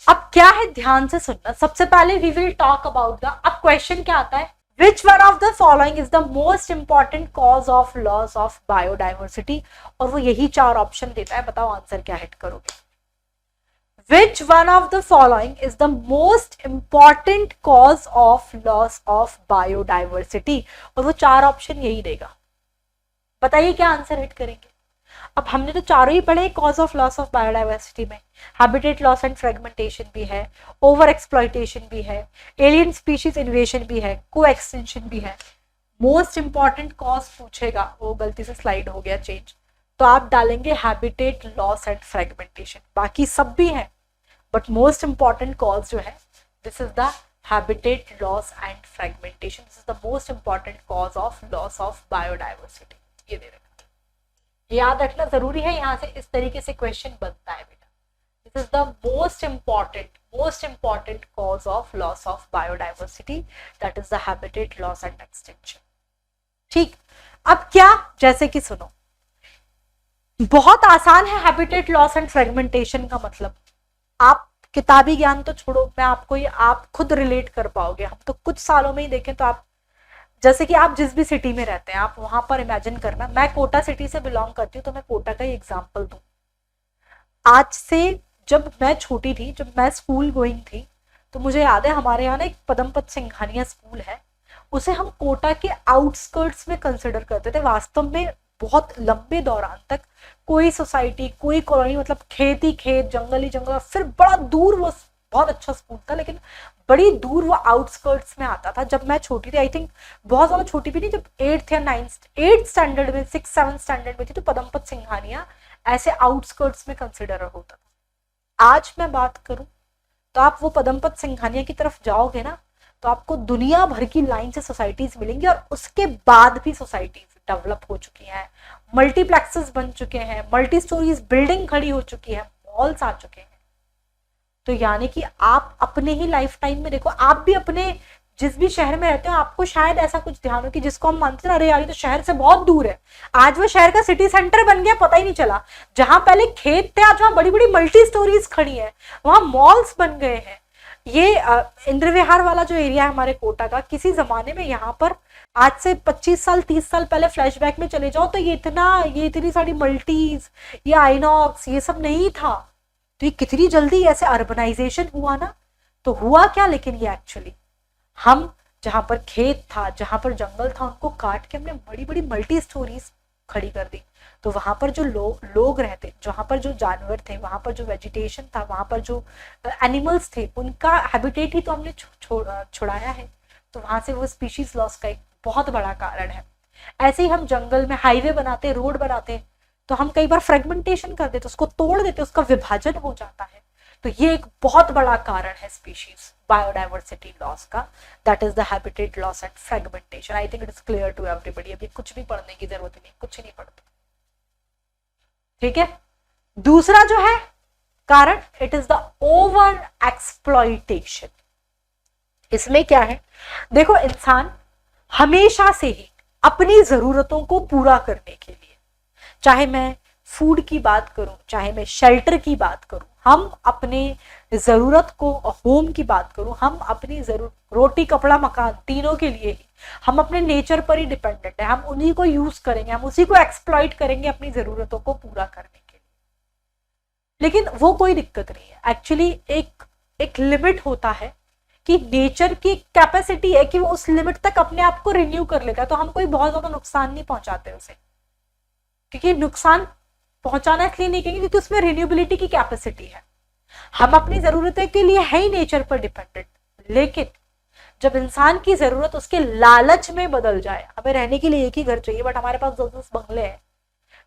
अब क्या है, ध्यान से सुनना। सबसे पहले we will talk about the, अब क्वेश्चन क्या आता है, which one of the following is the most important cause of loss of biodiversity, और वो यही 4 ऑप्शन देता है, बताओ आंसर क्या हिट करोगे। विच one of the following is the most important cause of loss of biodiversity, और वो 4 ऑप्शन यही देगा, बताइए क्या आंसर हिट करेंगे। अब हमने तो चारों ही पढ़े cause of loss of biodiversity में, हैबिटेट लॉस एंड फ्रेगमेंटेशन भी है, ओवर एक्सप्लॉइटेशन भी है, एलियन स्पीशीज इन्वेजन भी है, को एक्सटेंशन भी है। मोस्ट इंपॉर्टेंट कॉज पूछेगा, वो गलती से स्लाइड हो गया चेंज, तो आप डालेंगे हैबिटेट लॉस एंड फ्रेगमेंटेशन, बाकी सब भी है बट मोस्ट इंपॉर्टेंट कॉज जो है this is the habitat loss and fragmentation, this is the most important cause of loss of biodiversity. ये दे रखा, याद रखना जरूरी है, यहां से इस तरीके से क्वेश्चन बनता है बेटा। This is the most important cause of loss of biodiversity, that is the habitat loss and extinction. ठीक, अब क्या, जैसे कि सुनो, बहुत आसान है हैबिटेट लॉस एंड फ्रेगमेंटेशन का मतलब, आप किताबी ज्ञान तो छोड़ो, मैं आपको ये आप खुद रिलेट कर पाओगे, हम तो कुछ सालों में ही देखें तो आप, जैसे कि आप जिस भी सिटी में रहते हैं आप वहां पर इमेजिन करना, मैं कोटा सिटी से बिलोंग करती हूँ तो मैं कोटा का ही एग्जांपल दूं। आज से जब मैं छोटी थी, जब मैं स्कूल गोइंग थी, तो मुझे याद है हमारे यहाँ ना एक पदमपत सिंघानिया स्कूल है, उसे हम कोटा के आउटस्कर्ट्स में कंसिडर करते थे। वास्तव में बहुत लंबे दौरान तक कोई सोसाइटी, कोई कॉलोनी, मतलब खेत ही खेत, जंगल ही जंगल, फिर बड़ा दूर, वो बहुत अच्छा स्कूल था लेकिन बड़ी दूर वो आउटस्कर्ट्स में आता था। जब मैं छोटी थी, आई थिंक बहुत ज्यादा छोटी भी नहीं, जब 8th या 8th स्टैंडर्ड में, 6th 7th स्टैंडर्ड में थी, तो पदमपत सिंघानिया ऐसे आउटस्कर्ट्स में कंसिडर होता था। आज मैं बात करूं तो आप वो पदमपत सिंघानिया की तरफ जाओगे ना, तो आपको दुनिया भर की लाइन से सोसाइटीज मिलेंगी, और उसके बाद भी सोसाइटीज डेवलप हो चुकी हैं, मल्टीप्लेक्सेस बन चुके हैं, मल्टी स्टोरीज बिल्डिंग खड़ी हो चुकी है, मॉल्स आ चुके हैं। तो यानी कि आप अपने ही लाइफ टाइम में देखो, आप भी अपने जिस भी शहर में रहते हो, आपको शायद ऐसा कुछ ध्यान हो कि जिसको हम मानते हैं अरे यार ये तो शहर से बहुत दूर है, आज वो शहर का सिटी सेंटर बन गया, पता ही नहीं चला। जहां पहले खेत थे, आज वहां बड़ी बड़ी मल्टी स्टोरीज खड़ी है, वहां मॉल्स बन गए हैं। ये इंद्र विहार वाला जो एरिया है हमारे कोटा का, किसी जमाने में यहाँ पर आज से 25 साल 30 साल पहले फ्लैशबैक में चले जाओ तो ये इतनी सारी मल्टीज, ये आइनॉक्स, ये सब नहीं था। तो ये कितनी जल्दी ऐसे अर्बनाइजेशन हुआ ना, तो हुआ क्या, लेकिन ये एक्चुअली हम जहां पर खेत था, जहां पर जंगल था, उनको काट के हमने बड़ी बड़ी मल्टी स्टोरीज खड़ी कर दी। तो वहां पर जो लोग रहते, जहां पर जो जानवर थे, वहां पर जो वेजिटेशन था, वहां पर जो एनिमल्स थे, उनका हैबिटेट ही तो हमने छुड़ाया है। तो वहां से वो स्पीशीज लॉस का एक बहुत बड़ा कारण है। ऐसे ही हम जंगल में हाईवे बनाते, रोड बनाते, तो हम कई बार फ्रेगमेंटेशन कर देते, उसको तोड़ देते, उसका विभाजन हो जाता है। तो ये एक बहुत बड़ा कारण है स्पीशीज बायोडाइवर्सिटी लॉस का, that is the habitat loss and fragmentation. I think it is clear to everybody, अभी कुछ भी पढ़ने की जरूरत नहीं, कुछ नहीं पढ़ते, ठीक है। दूसरा जो है कारण, it is the over exploitation. इसमें क्या है, देखो इंसान हमेशा से ही अपनी जरूरतों को पूरा करने के लिए, चाहे मैं फूड की बात करूं, चाहे मैं शेल्टर की बात करूं, हम अपने जरूरत को, होम की बात करूं, हम अपनी रोटी कपड़ा मकान तीनों के लिए ही हम अपने नेचर पर ही डिपेंडेंट है। हम उन्हीं को यूज करेंगे, हम उसी को एक्सप्लॉइट करेंगे अपनी जरूरतों को पूरा करने के लिए। लेकिन वो कोई दिक्कत नहीं है, एक्चुअली एक लिमिट होता है कि नेचर की कैपेसिटी है कि वो उस लिमिट तक अपने आप को रिन्यू कर लेता है। तो हम कोई बहुत ज्यादा नुकसान नहीं पहुंचाते उसे, क्योंकि नुकसान पहुंचाना इसलिए नहीं कहेंगे क्योंकि उसमें रिन्यूएबिलिटी की कैपेसिटी है। हम अपनी जरूरतों के लिए है ही नेचर पर डिपेंडेंट। लेकिन जब इंसान की जरूरत उसके लालच में बदल जाए, हमें रहने के लिए एक ही घर चाहिए बट हमारे पास 10-10 बंगले हैं,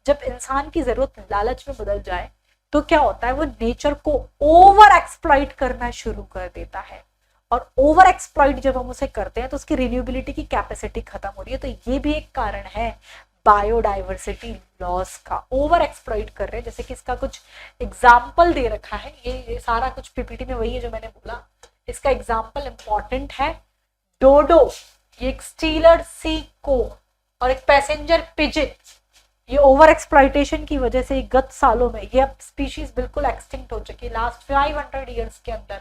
जब इंसान की जरूरत लालच में बदल जाए तो क्या होता है, वो नेचर को ओवर एक्सप्लॉइट करना शुरू कर देता है, और ओवर एक्सप्लॉइट जब हम उसे करते हैं तो उसकी रिन्यूएबिलिटी की कैपेसिटी खत्म हो रही है। तो ये भी एक कारण है बायोडाइवर्सिटी लॉस का, ओवर एक्सप्लॉइट कर रहे हैं। जैसे कि इसका कुछ एग्जाम्पल दे रखा है, ये सारा कुछ पीपीटी में वही है जो मैंने बोला। इसका एग्जाम्पल इंपॉर्टेंट है, डोडो, ये एक स्टीलर सीको और एक पैसेंजर पिजन। ये ओवर एक्सप्लॉइटेशन की वजह से गत सालों में ये अब स्पीशीज बिल्कुल एक्सटिंक्ट हो चुकी है। लास्ट 500 ईयर्स के अंदर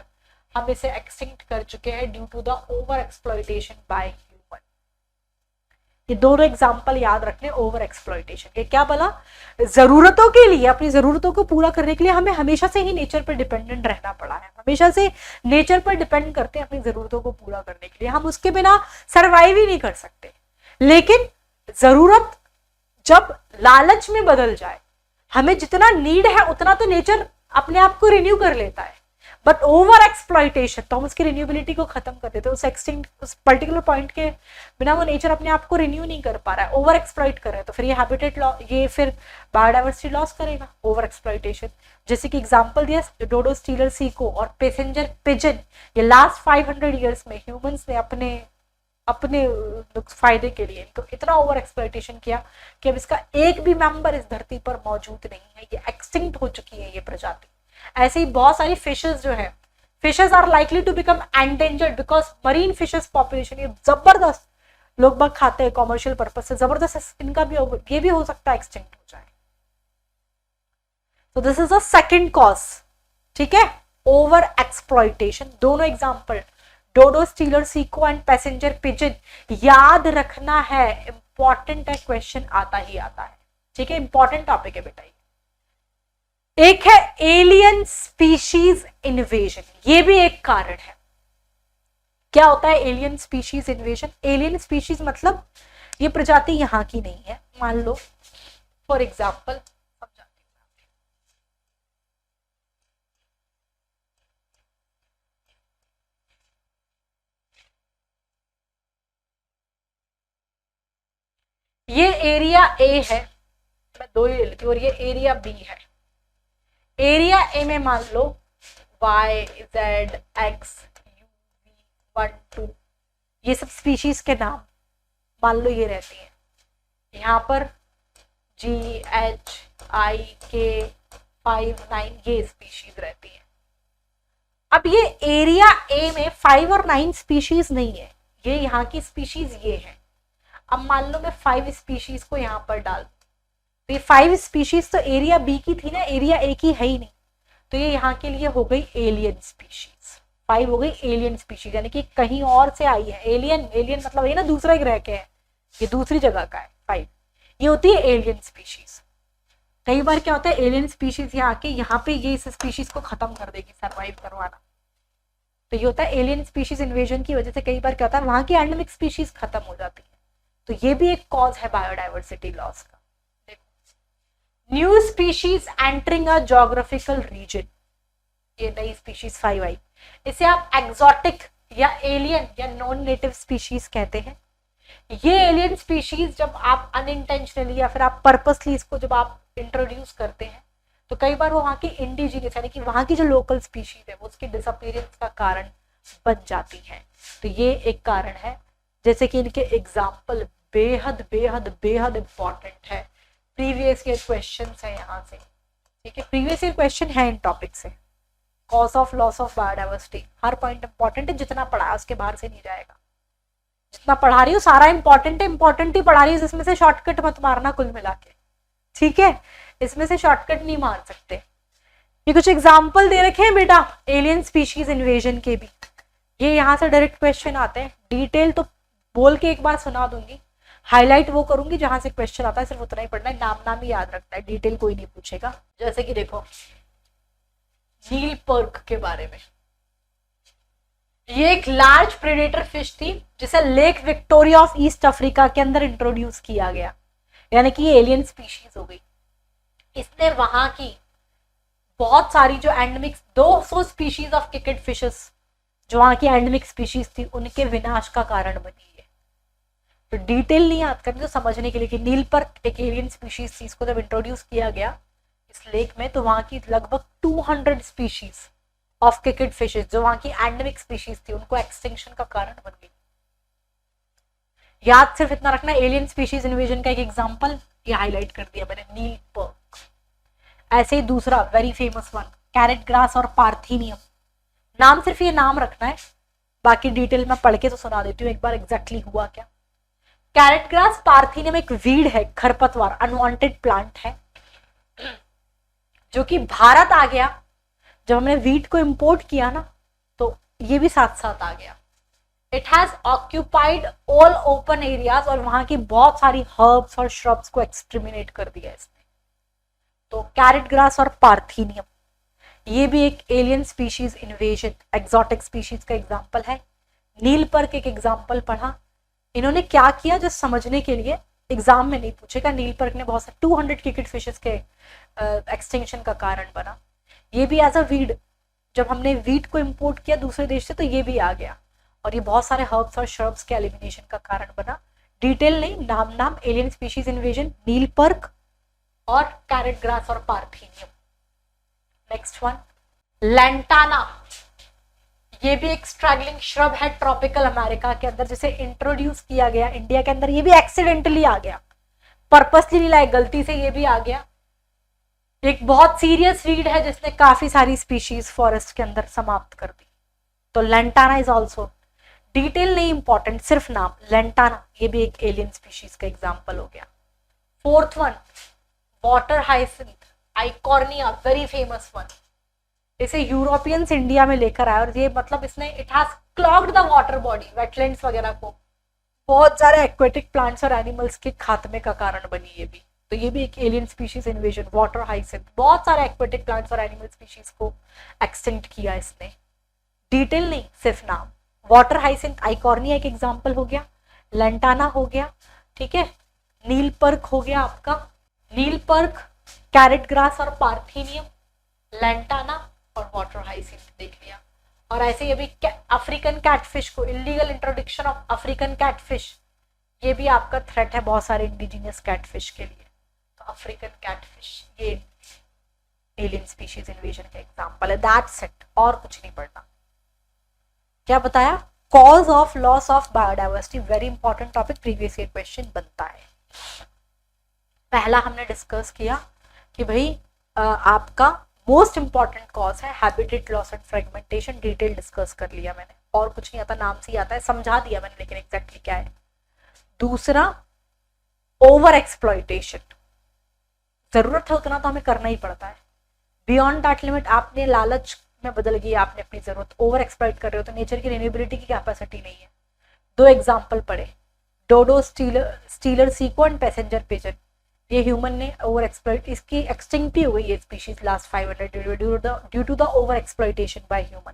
हम इसे एक्सटिंक्ट कर चुके हैं due to the over exploitation by human. ये दोनों एग्जांपल याद रखने ओवर एक्सप्लॉइटेशन के। क्या बोला, जरूरतों के लिए, अपनी जरूरतों को पूरा करने के लिए हमें हमेशा से ही नेचर पर डिपेंडेंट रहना पड़ा है, हमेशा से नेचर पर डिपेंड करते हैं अपनी जरूरतों को पूरा करने के लिए। हम उसके बिना सर्वाइव ही नहीं कर सकते। लेकिन जरूरत जब लालच में बदल जाए, हमें जितना नीड है उतना तो नेचर अपने आप को रिन्यू कर लेता है, बट ओवर एक्सप्लॉइटेशन तो हम उसकी रिन्यूएबिलिटी को खत्म कर देते हैं। उस एक्सटिंक्ट, उस पर्टिकुलर पॉइंट के बिना वो नेचर अपने आप को रिन्यू नहीं कर पा रहा है, ओवर एक्सप्लॉइट कर रहे हैं। तो फिर ये हैबिटेट लॉस, ये फिर बायोडाइवर्सिटी लॉस करेगा, ओवर एक्सप्लॉइटेशन। जैसे कि एग्जांपल दिया डोडो, स्टीलर सीको और पैसेंजर पिजन। ये लास्ट 500 ईयर्स में ह्यूमंस ने अपने फायदे के लिए तो इतना ओवर एक्सप्लॉइटेशन किया कि अब इसका एक भी मेंबर इस धरती पर मौजूद नहीं है, ये एक्सटिंक्ट हो चुकी है ये प्रजाति। ऐसे ही बहुत सारी फिशेस जो है, fishes are likely to become endangered because marine fishes population ये जबरदस्त लोग बाग खाते हैं कॉमर्शियल पर्पज से, जबरदस्त इनका भी ये भी हो सकता है एक्सटिंक्ट हो जाए। तो this is the second cause, ठीक है, ओवर एक्सप्लॉइटेशन। दोनों example dodo, Steller sea cow and passenger pigeon याद रखना है, इंपॉर्टेंट है, क्वेश्चन आता ही आता है, ठीक है, इंपॉर्टेंट टॉपिक है बेटा। एक है एलियन स्पीशीज इन्वेजन, ये भी एक कारण है। क्या होता है alien species invasion? Alien species मतलब ये प्रजाति यहां की नहीं है। मान लो फॉर एग्जाम्पल, ये एरिया ए है, मैं दो ही ले लेती हूँ, और ये एरिया बी है। एरिया ए में मान लो y, z, x, u, v, 1, 2 ये सब स्पीशीज के नाम मान लो ये रहती हैं। यहाँ पर g, h, i, k, 5, 9 ये स्पीशीज रहती हैं। अब ये एरिया ए में 5 और 9 स्पीशीज नहीं है, ये यहाँ की स्पीशीज ये है। अब मान लो मैं 5 स्पीशीज को यहाँ पर डाल, तो ये 5 स्पीशीज तो एरिया बी की थी ना, एरिया ए की है ही नहीं, तो ये यहाँ के लिए हो गई एलियन स्पीशीज। 5 हो गई एलियन स्पीशीज, यानी कि कहीं और से आई है। एलियन, एलियन मतलब ये ना दूसरा ग्रह के है, ये दूसरी जगह का है। 5 ये होती है एलियन स्पीशीज। कई बार क्या होता है एलियन स्पीशीज यहाँ आके यहाँ पे ये इस स्पीशीज को खत्म कर देगी, सर्वाइव करवाना। तो ये होता है एलियन स्पीशीज इन्वेजन की वजह से कई बार क्या होता है वहां की एंडेमिक स्पीशीज खत्म हो जाती है। तो ये भी एक कॉज है बायोडाइवर्सिटी लॉस का। New species entering a geographical region, ये नई स्पीशीज 5 आई, इसे आप एक्सोटिक या एलियन या नॉन नेटिव स्पीशीज कहते हैं। ये एलियन स्पीशीज जब आप अनइंटेंशनली या फिर आप पर्पसली इसको जब आप इंट्रोड्यूस करते हैं तो कई बार वो वहाँ की इंडिजिनियस यानी कि वहाँ की जो लोकल स्पीशीज है वो उसके डिसअपीयरेंस का कारण बन जाती है। तो ये एक कारण है। जैसे कि इनके एग्जाम्पल बेहद बेहद बेहद इंपॉर्टेंट है, प्रीवियस ईयर क्वेश्चन है यहाँ से, ठीक है, प्रीवियस ईयर क्वेश्चन है इन टॉपिक से। Cause of loss of biodiversity, her point important है, जितना पढ़ा है उसके बाहर से नहीं जाएगा। जितना पढ़ा रही हूँ सारा इंपॉर्टेंट है, इंपॉर्टेंट ही पढ़ा रही हूँ, इसमें से शॉर्टकट मत मारना कुल मिला के, ठीक है, इसमें से शॉर्टकट नहीं मार सकते। ये कुछ एग्जाम्पल दे रखे हैं बेटा एलियन स्पीशीज इन्वेजन के भी, ये यहाँ से डायरेक्ट क्वेश्चन आते हैं। डिटेल तो बोल के एक बार सुना दूंगी, हाईलाइट वो करूंगी जहां से क्वेश्चन आता है, सिर्फ उतना ही पढ़ना है, नाम ही याद रखना है, डिटेल कोई नहीं पूछेगा। जैसे कि देखो नील पर्क के बारे में, ये एक लार्ज प्रेडेटर फिश थी जिसे lake Victoria of east Africa के अंदर इंट्रोड्यूस किया गया, यानी कि ये एलियन स्पीशीज हो गई। इसने वहां की बहुत सारी जो एंडेमिक 200 स्पीशीज ऑफ किकेड फिशेस जो वहां की एंडेमिक स्पीशीज थी उनके विनाश का कारण बनी है। तो डिटेल नहीं याद करनी, तो समझने के लिए कि नीलपर्क एक एलियन स्पीशीज थी, इसको जब इंट्रोड्यूस किया गया इस लेक में तो वहां की लगभग 200 स्पीशीज ऑफ किकेड फिशेज, जो वहां की एंडेमिक स्पीशीज थी, उनको एक्सटिंक्शन का कारण बन गई। याद सिर्फ इतना रखना, एलियन स्पीशीज इन्वेजन का एक एग्जांपल ये हाईलाइट कर दिया मैंने, नीलपर्क। ऐसे ही दूसरा very famous one, carat grass और पार्थीनियम। नाम सिर्फ ये नाम रखना है, बाकी डिटेल में पढ़ के तो सुना देती हूँ एक बार एग्जैक्टली हुआ क्या। कैरेट ग्रास पार्थीनियम एक वीड है, खरपतवार, अनवांटेड प्लांट है, जो कि भारत आ गया जब हमने वीट को इंपोर्ट किया ना, तो ये भी साथ साथ आ गया। It has occupied all open areas, और वहां की बहुत सारी हर्ब्स और श्रब्स को एक्सट्रीमिनेट कर दिया इसने। तो कैरेट ग्रास और पार्थीनियम ये भी एक alien species invasion, exotic species का एग्जांपल है। नीलपर्क एक एग्जांपल पढ़ा। इन्होंने क्या किया, जो समझने के लिए एग्जाम में नहीं पूछेगा, नीलपर्क ने बहुत सारे 200 किकेड फिशेस के एक्सटिंक्शन का कारण बना। ये भी एज अ वीड, जब हमने वीट को इंपोर्ट किया दूसरे देश से तो ये भी आ गया, और ये बहुत सारे हर्ब्स और श्रब्स के एलिमिनेशन का कारण बना। डिटेल नहीं, नाम नाम, एलियन स्पीशीज इन्वेजन, नीलपर्क और कैरेट ग्रास और पार्थीनियम। Next one, lantana. ये भी एक स्ट्रगलिंग श्रब है ट्रॉपिकल अमेरिका के अंदर, जिसे इंट्रोड्यूस किया गया इंडिया के अंदर। ये भी एक्सीडेंटली आ गया, पर्पसली नहीं लाए, गलती से ये भी आ गया। एक बहुत सीरियस वीड है जिसने काफी सारी स्पीशीज फॉरेस्ट के अंदर समाप्त कर दी। तो लैंटाना इज ऑल्सो, डिटेल नहीं इंपॉर्टेंट, सिर्फ नाम, लैंटाना ये भी एक एलियन स्पीशीज का एग्जाम्पल हो गया। Fourth one, water hyacinth, Eichhornia, very famous one. इसे यूरोपियंस इंडिया में लेकर आए, और ये मतलब इसने, it has clogged the water body, wetlands वगैरह को, बहुत सारे एक्वेटिक प्लांट्स और एनिमल्स के खात्मे का कारण बनी ये भी। तो ये भी एक alien species invasion, water hyacinth, बहुत सारे एक्वेटिक प्लांट्स और एनिमल स्पीशीज को एक्सटिंक्ट किया इसने। डिटेल नहीं, सिर्फ नाम। वाटर हाइसिंथ, आइकॉर्निया एक एग्जाम्पल हो गया, लैंटाना हो गया, ठीक है, नीलपर्क हो गया आपका, नीलपर्क, कैरेट ग्रास और पार्थीनियम, लैंटाना और वाटर हाइसिंथ देख लिया। और ऐसे ही अभी अफ्रीकन कैटफिश को, illegal introduction of African catfish, ये भी आपका थ्रेट है बहुत सारे इंडिजिनियस कैटफिश के लिए। तो अफ्रीकन कैटफिश ये एलियन स्पीशीज इन्वेजन का एग्जांपल है। दैट्स इट, और कुछ नहीं पढ़ना। क्या बताया, cause of loss of biodiversity, very important topic, previous year question बनता है। पहला हमने डिस्कस किया कि भाई आपका मोस्ट इंपॉर्टेंट कॉज है habitat loss and fragmentation, detail discuss कर लिया मैंने, और कुछ नहीं आता, नाम से ही आता है, समझा दिया मैंने, लेकिन एग्जैक्टली क्या है। दूसरा, ओवर एक्सप्लॉइटेशन, जरूरत है उतना तो हमें करना ही पड़ता है, बियॉन्ड दैट लिमिट आपने लालच में बदल गई, आपने अपनी जरूरत, ओवर एक्सप्लॉइट कर रहे हो तो नेचर की रिन्यूएबिलिटी की कैपेसिटी नहीं है। दो एग्जाम्पल पढ़े, dodo Steller sea cow and passenger pigeon, ये ह्यूमन ने ओवर एक्सप्लॉइट, इसकी एक्सटिंक्ट भी हो गई ये species last 500 due to the over exploitation by human.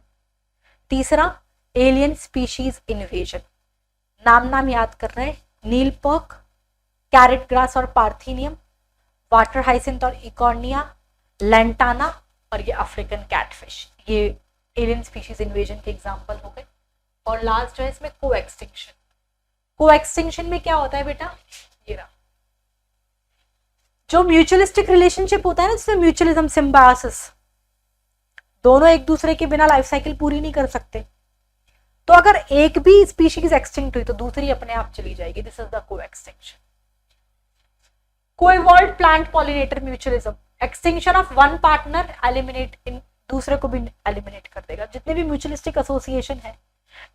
तीसरा, एलियन स्पीशीज इन्वेजन, नाम याद कर रहे हैं, नीलपर्क, कैरेट ग्रास और पार्थीनियम, वाटर हाइसिंथ और इकॉर्निया, लैंटाना और ये अफ्रीकन कैटफिश, ये एलियन स्पीशीज इन्वेजन के एग्जाम्पल हो गए। और लास्ट जो है इसमें को एक्सटिंक्शन। को एक्सटिंक्शन में क्या होता है बेटा, ये रहा, जो म्यूचुअलिस्टिक रिलेशनशिप होता है ना, जिसमें म्यूचुअलिज्म, सिम्बायोसिस, दोनों एक दूसरे के बिना लाइफ साइकिल पूरी नहीं कर सकते, तो अगर एक भी स्पीशीज एक्सटिंक्ट हुई तो दूसरी अपने आप चली जाएगी। This is the coextinction. Coevolved plant pollinator mutualism, extinction of one partner eliminating, दूसरे को भी एलिमिनेट कर देगा। जितने भी म्यूचुअलिस्टिक एसोसिएशन है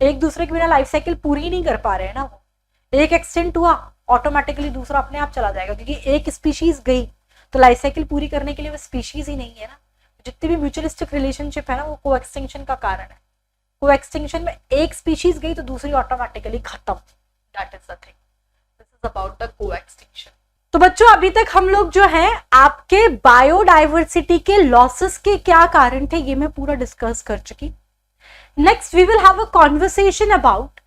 एक दूसरे के बिना लाइफ साइकिल पूरी नहीं कर पा रहे हैं ना, वो एक एक्सटेंट हुआ ऑटोमेटिकली दूसरा अपने आप चला जाएगा, क्योंकि एक स्पीशीज गई तो लाइफ साइकिल पूरी करने के लिए वो स्पीशीज ही नहीं है ना। जितनी भी म्यूचुअलिस्टिक रिलेशनशिप है ना, वो को एक्सटिंक्शन का कारण है। को एक्सटिंक्शन में एक स्पीशीज गई तो दूसरी ऑटोमेटिकली खत्म, that is the thing, this is about the को एक्सटिंक्शन। तो बच्चों अभी तक हम लोग जो है आपके बायोडाइवर्सिटी के लॉसेस के क्या कारण थे ये मैं पूरा डिस्कस कर चुकी। Next we will have a conversation about,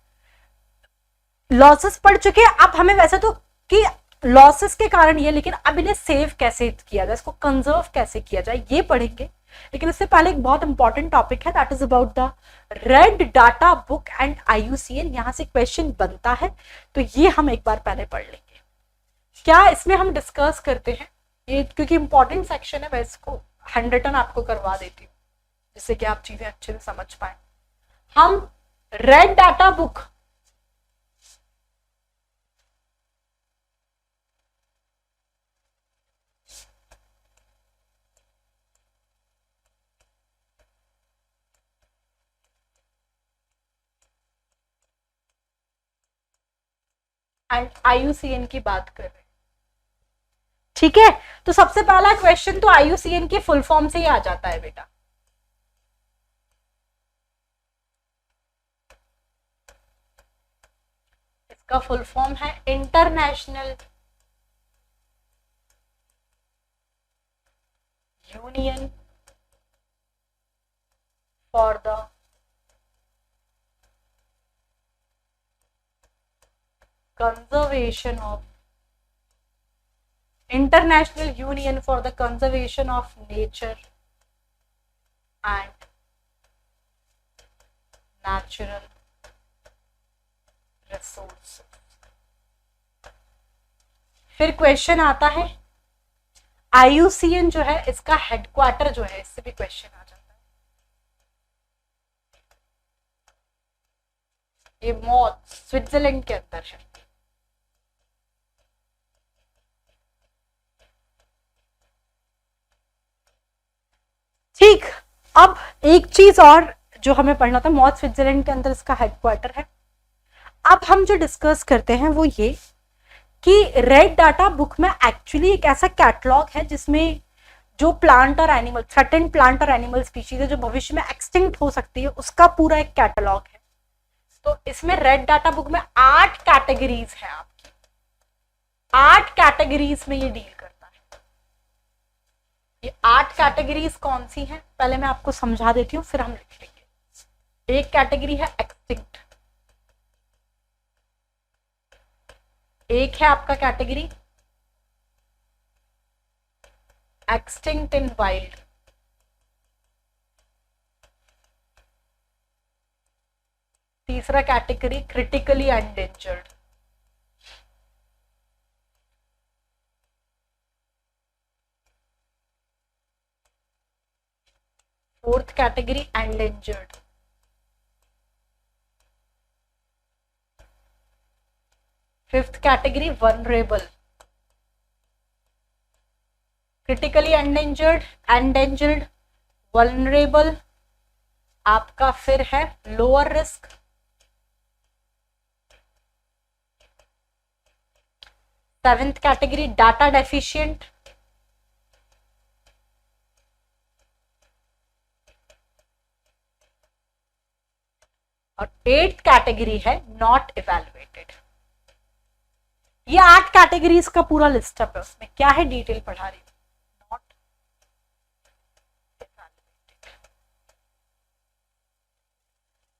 losses पढ़ चुके हैं, अब हमें वैसे तो कि लॉसेस के कारण ये, लेकिन अब इन्हें सेव कैसे किया जाए, इसको कंजर्व कैसे किया जाए ये पढ़ेंगे। लेकिन इससे पहले एक बहुत इंपॉर्टेंट टॉपिक है, that is about the red data book and IUCN। यहाँ से क्वेश्चन बनता है, तो ये हम एक बार पहले पढ़ लेंगे। क्या इसमें हम डिस्कस करते हैं ये, क्योंकि इंपॉर्टेंट सेक्शन है, मैं इसको हैंड रिटन आपको करवा देती हूँ जिससे कि आप चीजें अच्छे से समझ पाए। हम red data book and IUCN की बात कर रहे हैं, ठीक है। तो सबसे पहला क्वेश्चन तो IUCN की फुल फॉर्म से ही आ जाता है बेटा। इसका फुल फॉर्म है international union for the conservation of International Union for the Conservation of Nature and Natural Resources। फिर क्वेश्चन आता है IUCN जो है इसका हेडक्वार्टर जो है, इससे भी क्वेश्चन आ जाता है। ये मॉथ स्विट्जरलैंड के अंदर है। ठीक, अब एक चीज और जो हमें पढ़ना था, मॉथ स्विट्जरलैंड के अंदर इसका हेडक्वार्टर है। अब हम जो डिस्कस करते हैं वो ये कि रेड डाटा बुक में एक्चुअली एक ऐसा कैटलॉग है जिसमें जो प्लांट और एनिमल, थ्रेटेंड प्लांट और एनिमल स्पीशीज है जो भविष्य में एक्सटिंक्ट हो सकती है, उसका पूरा एक कैटलॉग है। तो इसमें रेड डाटा बुक में 8 कैटेगरीज है आपकी, 8 कैटेगरीज में ये डील करता है। ये 8 कैटेगरीज कौन सी हैं पहले मैं आपको समझा देती हूँ, फिर हम लिख लेंगे। एक कैटेगरी है एक्सटिंक्ट, एक है आपका कैटेगरी एक्सटिंक्ट इन वाइल्ड, तीसरा category critically endangered, fourth category endangered, fifth category vulnerable, critically endangered, vulnerable आपका फिर है lower risk, seventh category data deficient, और 8th कैटेगरी है नॉट इवैल्यूएटेड। ये 8 कैटेगरीज का पूरा लिस्ट है, उसमें क्या है डिटेल पढ़ा रही हूं। नॉट इवैल्यूएटेड,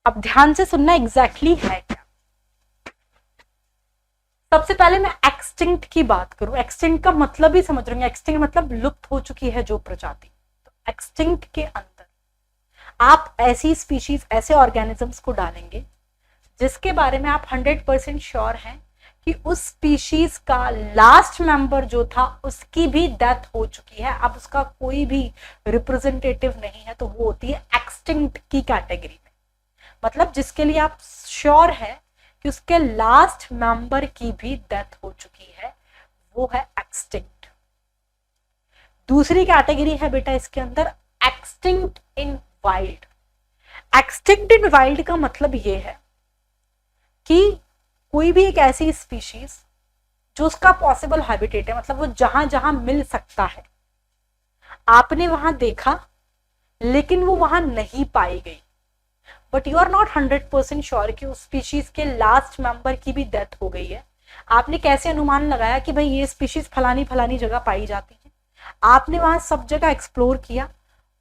अब ध्यान से सुनना एग्जैक्टली है क्या। सबसे पहले मैं एक्सटिंक्ट की बात करूं, एक्सटिंक्ट का मतलब ही समझ रहे हैं, एक्सटिंक्ट मतलब लुप्त हो चुकी है जो प्रजाति। तो एक्सटिंक्ट के अंदर आप ऐसी स्पीशीज, ऐसे ऑर्गेनिजम्स को डालेंगे जिसके बारे में आप 100% श्योर हैं कि उस स्पीशीज का लास्ट मेंबर जो था उसकी भी डेथ हो चुकी है, अब उसका कोई भी रिप्रेजेंटेटिव नहीं है, तो वो होती है एक्सटिंक्ट की कैटेगरी में। मतलब जिसके लिए आप श्योर है कि उसके लास्ट मेंबर की भी डेथ हो चुकी है, वो है एक्सटिंक्ट। दूसरी कैटेगरी है बेटा इसके अंदर एक्सटिंक्ट इन वाइल्ड। एक्सटिंक्ट इन वाइल्ड का मतलब ये है कि कोई भी एक ऐसी स्पीशीज जो उसका पॉसिबल हैबिटेट है, मतलब वो जहां जहां मिल सकता है, आपने वहां देखा लेकिन वो वहां नहीं पाई गई, but you are not 100% sure कि उस स्पीशीज के लास्ट मेंबर की भी डेथ हो गई है। आपने कैसे अनुमान लगाया कि भाई ये स्पीशीज फलानी फलानी जगह पाई जाती है, आपने वहां सब जगह एक्सप्लोर किया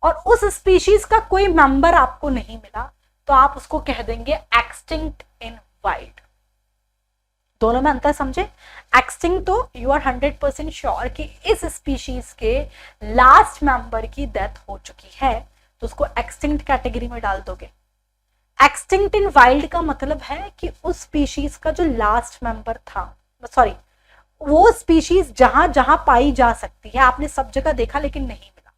और उस स्पीशीज का कोई मेंबर आपको नहीं मिला, तो आप उसको कह देंगे एक्सटिंक्ट इन वाइल्ड। दोनों में अंतर समझे। एक्सटिंक्ट तो यू आर 100% श्योर कि इस स्पीशीज के लास्ट मेंबर की डेथ हो चुकी है, तो उसको एक्सटिंक्ट कैटेगरी में डाल दोगे। एक्सटिंक्ट इन वाइल्ड का मतलब है कि उस स्पीशीज का जो लास्ट मेंबर था, सॉरी, वो स्पीशीज जहां जहां पाई जा सकती है, आपने सब जगह देखा लेकिन नहीं मिला,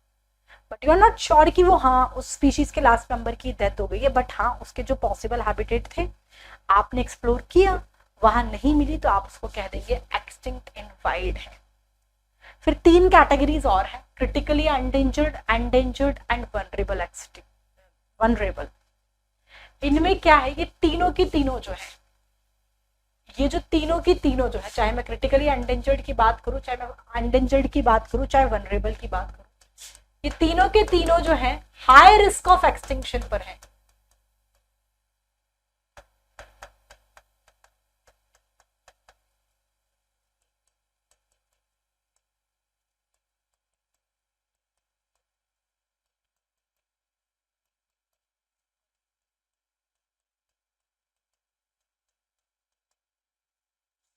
but you are not sure कि वो हाँ उस स्पीशीज के लास्ट मेंबर की डेथ हो गई है, बट हाँ उसके जो पॉसिबल हैबिटेट थे आपने एक्सप्लोर किया, वहां नहीं मिली, तो आप उसको कह देंगे एक्सटिंक्ट इन वाइल्ड है। फिर 3 कैटेगरीज और है, critically endangered, endangered and vulnerable vulnerable. इनमें क्या है, ये तीनों की तीनों जो है, ये जो तीनों की तीनों जो है, चाहे मैं क्रिटिकली एंडेंजर्ड की बात करूं, चाहे मैं एंडेंजर्ड की बात करूं, चाहे वनरेबल की बात करूं, ये तीनों के तीनों जो है हाई रिस्क ऑफ एक्सटिंक्शन पर है।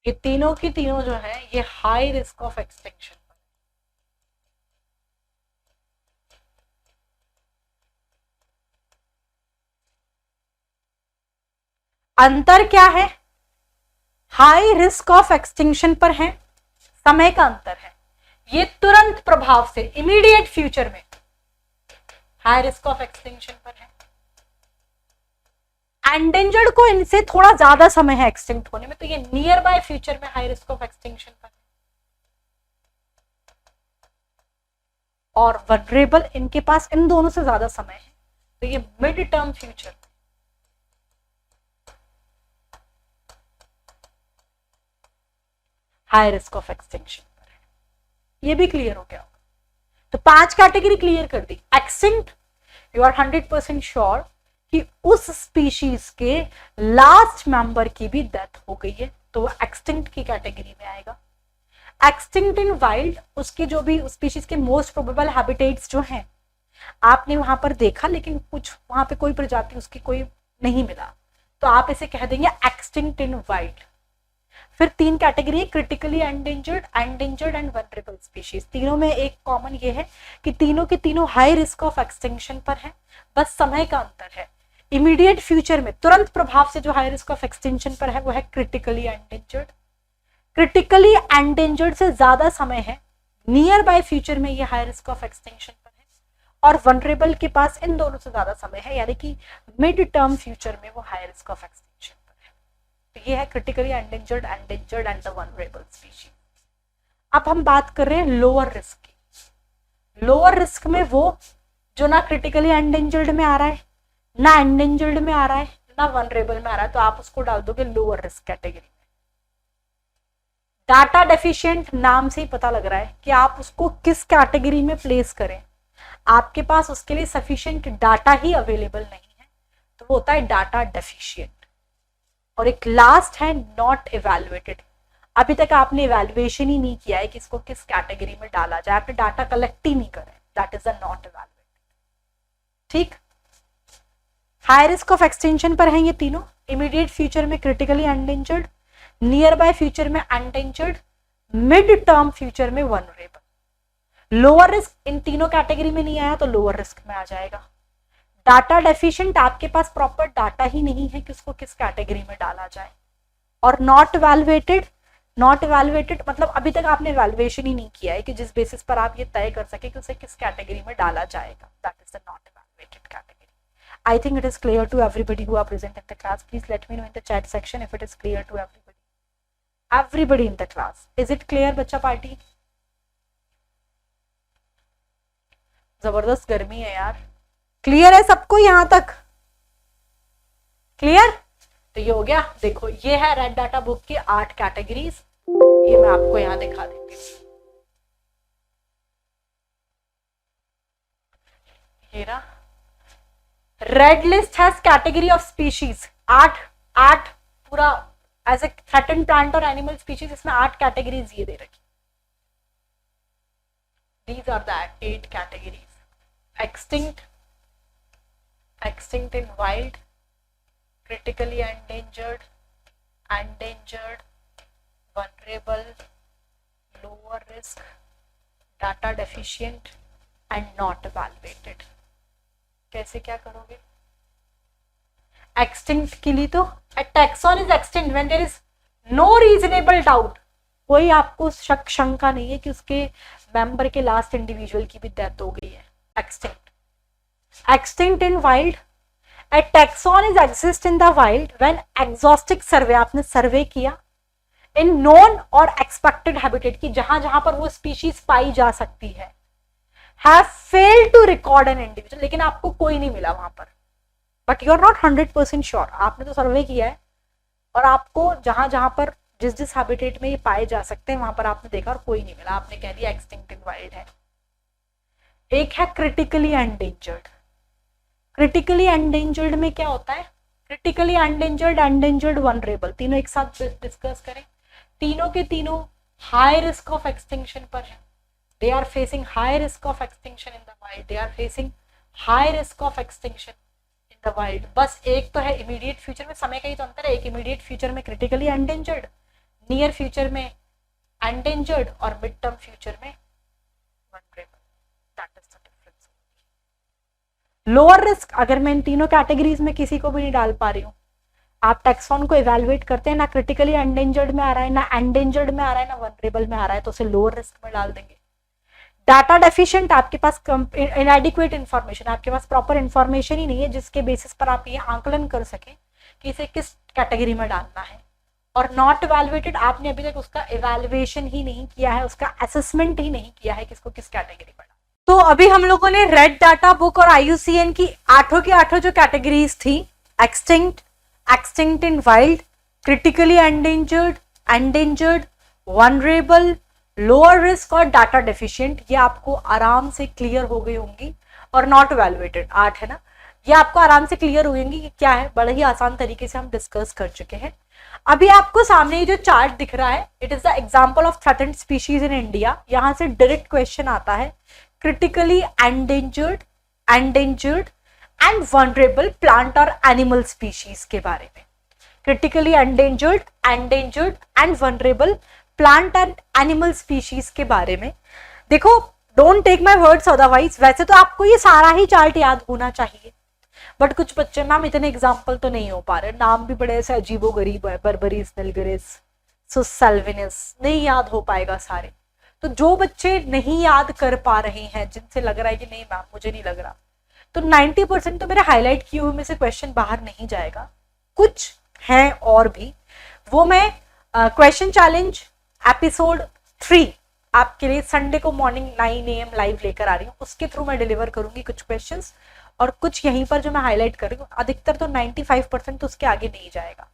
ये तीनों की तीनों जो है ये हाई रिस्क ऑफ एक्सटिंक्शन। अंतर क्या है, हाई रिस्क ऑफ एक्सटिंक्शन पर है, समय का अंतर है, ये तुरंत प्रभाव से इमीडिएट फ्यूचर में हाई रिस्क ऑफ एक्सटिंक्शन पर है। एंडेंजर्ड को इनसे थोड़ा ज्यादा समय है एक्सटिंक्ट होने में, तो ये नियर बाय फ्यूचर में हाई रिस्क ऑफ एक्सटिंक्शन पर है। और वनरेबल, इनके पास इन दोनों से ज्यादा समय है, तो ये mid term future high risk of extinction पर है। ये भी क्लियर हो गया। तो 5 कैटेगरी क्लियर कर दी। एक्सटिंक्ट, यू आर 100% श्योर कि उस स्पीशीज के लास्ट मेंबर की भी डेथ हो गई है, तो वो एक्सटिंक्ट की कैटेगरी में आएगा। एक्सटिंक्ट इन वाइल्ड, उसकी जो भी स्पीशीज के मोस्ट प्रोबेबल हैबिटेट्स जो हैं आपने वहां पर देखा, लेकिन कुछ वहां पे कोई प्रजाति उसकी कोई नहीं मिला, तो आप इसे कह देंगे एक्सटिंक्ट इन वाइल्ड। फिर 3 कैटेगरी है, critically endangered, endangered and vulnerable species. तीनों में एक कॉमन ये है कि तीनों के तीनों हाई रिस्क ऑफ एक्सटिंक्शन पर है, बस समय का अंतर है। इमीडिएट फ्यूचर में तुरंत प्रभाव से जो हाई रिस्क ऑफ एक्सटिंक्शन पर है वो है क्रिटिकली एंडेंजर्ड। क्रिटिकली एंडेंजर्ड से ज्यादा समय है, नियर बाय फ्यूचर में ये हाई रिस्क ऑफ एक्सटिंक्शन पर है। और वनरेबल के पास इन दोनों से ज्यादा समय है, यानी कि मिड टर्म फ्यूचर में वो हाई रिस्क ऑफ एक्सटिंक्शन पर है। तो ये है critically endangered, endangered and the vulnerable species. अब हम बात कर रहे हैं लोअर रिस्क की। लोअर रिस्क में वो जो ना क्रिटिकली एंडेंजर्ड में आ रहा है, ना एंडेंजर्ड में आ रहा है, ना वनरेबल में आ रहा है, तो आप उसको डाल दोगे लोअर रिस्क कैटेगरी में। डाटा डेफिशिएंट, नाम से ही पता लग रहा है कि आप उसको किस कैटेगरी में प्लेस करें, आपके पास उसके लिए सफिशिएंट डाटा ही अवेलेबल नहीं है, तो वो होता है डाटा डेफिशिएंट। और एक लास्ट है नॉट इवैल्यूएटेड, अभी तक आपने इवैल्यूएशन ही नहीं किया है कि इसको किस कैटेगरी में डाला जाए, आपने डाटा कलेक्ट ही नहीं करा, that is a not evaluated. ठीक, हाई रिस्क ऑफ एक्सटेंशन पर हैं ये तीनों, इमीडिएट फ्यूचर में critically endangered, near by future में एंडेंजर्ड, मिड टर्म फ्यूचर में वनरेबल। लोअर रिस्क इन तीनों कैटेगरी में नहीं आया तो लोअर रिस्क में आ जाएगा। डाटा डेफिशिएंट, आपके पास प्रॉपर डाटा ही नहीं है कि उसको किस कैटेगरी में डाला जाए। और नॉट इवैल्यूएटेड, नॉट इवैल्यूएटेड मतलब अभी तक आपने इवैल्यूएशन ही नहीं किया है कि जिस बेसिस पर आप ये तय कर सके कि उसे किस कैटेगरी में डाला जाएगा, that is the not evaluated category. I think it is clear to everybody who are present in the class. Please let me know in the chat section if it is clear to everybody. Everybody in the class. Is it clear, बच्चा party? जबरदस्त गर्मी है यार। Clear है सबको यहां तक? Clear? तो ये हो गया। देखो ये है रेड डाटा बुक की 8 कैटेगरीज, ये मैं आपको यहां दिखा देती हूँ। ये ना red list has category of species, 8 पूरा एज ए थ्रेटेंड प्लांट और एनिमल स्पीशीज, इसमें 8 कैटेगरीज ये दे रखी। These are the 8 categories: extinct, extinct in wild, critically endangered, endangered, vulnerable, lower risk, data deficient and not evaluated. कैसे क्या करोगे? Extinct के लिए तो taxon is extinct when there is no reasonable doubt, कोई आपको शक शंका नहीं है कि उसके मेंबर के लास्ट इंडिविजुअल की भी डेथ हो गई है. Extinct. Extinct in wild. A taxon is exist in the wild when exhaustive survey, आपने सर्वे किया in known और expected habitat की जहां जहां पर वो स्पीशीज पाई जा सकती है, have failed to record an individual, लेकिन आपको कोई नहीं मिला वहां पर, but you are not 100% sure, आपने तो सर्वे किया है और आपको जहां जहां पर जिस जिस हैबिटेट में ये पाए जा सकते हैं वहां पर आपने देखा और कोई नहीं मिला, आपने कह दिया एक्सटिंक्ट इन वाइल्ड है. एक है क्रिटिकली एंडेंजर्ड. क्रिटिकली एंडेंजर्ड में क्या होता है? क्रिटिकली एंडेंजर्ड, एंडेंजर्ड, वनरेबल, तीनों एक साथ डिस्कस करें. तीनों के तीनों हाई रिस्क ऑफ एक्सटिंक्शन पर है. They are facing high risk of extinction in the wild. They are facing high risk of extinction in the wild. बस एक तो है इमीडिएट फ्यूचर में, समय का ही तो अंतर है. एक इमीडिएट फ्यूचर में क्रिटिकली एंडेंजर्ड, नियर फ्यूचर में एंडेंजर्ड और मिड टर्म फ्यूचर में vulnerable. That is the difference. Lower risk, अगर मैं इन तीनों कैटेगरीज में किसी को भी नहीं डाल पा रही हूँ, आप टैक्सॉन को इवैल्यूएट करते हैं ना क्रिटिकली एंडेंजर्ड में आ रहा है, ना एंडेंजर्ड में आ रहा है, ना वनरेबल में आ रहा है, तो उसे लोअर रिस्क में डाल देंगे. डाटा डेफिशिएंट, आपके पास इनएडिक्वेट इंफॉर्मेशन, आपके पास प्रॉपर इंफॉर्मेशन ही नहीं है जिसके बेसिस पर आप ये आंकलन कर सकें कि इसे किस कैटेगरी में डालना है. और नॉट इवैल्यूएटेड, आपने अभी तक उसका इवैल्यूएशन ही नहीं किया है, उसका असेसमेंट ही नहीं किया है किसको किस कैटेगरी में. तो अभी हम लोगों ने रेड डाटा बुक और IUCN की 8 की 8 जो कैटेगरीज थी, एक्सटिंक्ट, एक्सटिंक्ट इन wild, critically endangered, endangered, vulnerable, lower risk और डाटा डेफिशिएंट, ये आपको आराम से क्लियर हो गई होंगी. और नॉट इवैल्यूएटेड 8 है ना, ये आपको आराम से क्लियर हो गई कि क्या है. बड़ा ही आसान तरीके से हम डिस्कस कर चुके हैं. अभी आपको सामने ये जो चार्ट दिख रहा है, it is the example of threatened species in India. यहां से डायरेक्ट क्वेश्चन आता है critically endangered, endangered and vulnerable plant और एनिमल स्पीशीज के बारे में. Critically endangered, endangered and vulnerable plant and animal species के बारे में. देखो, don't take my words otherwise, वैसे तो आपको ये सारा ही चार्ट याद होना चाहिए, बट कुछ बच्चे मैम इतने एग्जाम्पल तो नहीं हो पा रहे, नाम भी बड़े ऐसे अजीबो गरीब है, बर्बरीज, निलगिरिस, सुसल्विनस, नहीं याद हो पाएगा सारे. तो जो बच्चे नहीं याद कर पा रहे हैं, जिनसे लग रहा है कि नहीं मैम मुझे नहीं लग रहा, तो 90% तो मेरे हाईलाइट किए हुए में से क्वेश्चन बाहर नहीं जाएगा. कुछ हैं और भी, वो मैं क्वेश्चन चैलेंज एपिसोड 3 आपके लिए संडे को मॉर्निंग 9 AM लाइव लेकर आ रही हूँ, उसके थ्रू मैं डिलीवर करूंगी कुछ क्वेश्चंस, और कुछ यहीं पर जो मैं हाईलाइट कर रही हूँ, अधिकतर तो 95% तो उसके आगे नहीं जाएगा.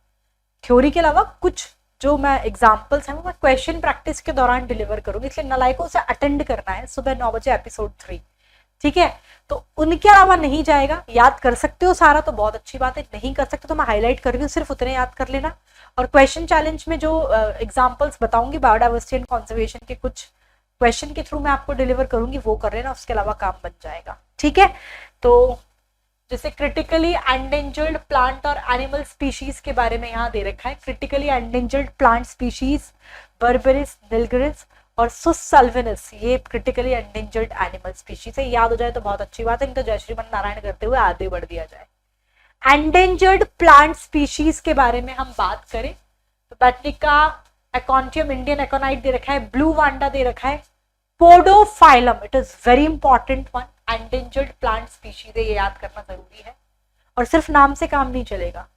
थ्योरी के अलावा कुछ जो मैं एग्जाम्पल्स हैं वो मैं क्वेश्चन प्रैक्टिस के दौरान डिलीवर करूंगी, इसलिए नालायकों से अटेंड करना है सुबह 9 बजे एपिसोड 3, ठीक है. तो उनके अलावा नहीं जाएगा. याद कर सकते हो सारा तो बहुत अच्छी बात है, नहीं कर सकते तो मैं हाईलाइट कर रही हूँ, सिर्फ उतने याद कर लेना. और क्वेश्चन चैलेंज में जो एग्जाम्पल्स बताऊंगी बायोडाइवर्सिटी एंड कंजर्वेशन के कुछ क्वेश्चन के थ्रू मैं आपको डिलीवर करूंगी, वो कर लेना, उसके अलावा काम बन जाएगा, ठीक है. तो जैसे क्रिटिकली एंडेंजर्ड प्लांट और एनिमल स्पीशीज के बारे में यहाँ दे रखा है. Critically endangered plant species Berberis, निलगिरिस और सुसल्विनस, ये क्रिटिकली एंडेंजर्ड एनिमल स्पीशीज है. याद हो जाए तो बहुत अच्छी बात है, नहीं तो जय श्रीमन नारायण करते हुए आगे बढ़ दिया जाए. एंडेंजर्ड प्लांट स्पीशीज के बारे में हम बात करें तो बैटनिका, एकॉन्टियम, इंडियन एकोनाइट दे रखा है, ब्लू वांडा दे रखा है, podophyllum, it is very important one, endangered plant species है, ये याद करना जरूरी है. और सिर्फ नाम से काम नहीं चलेगा,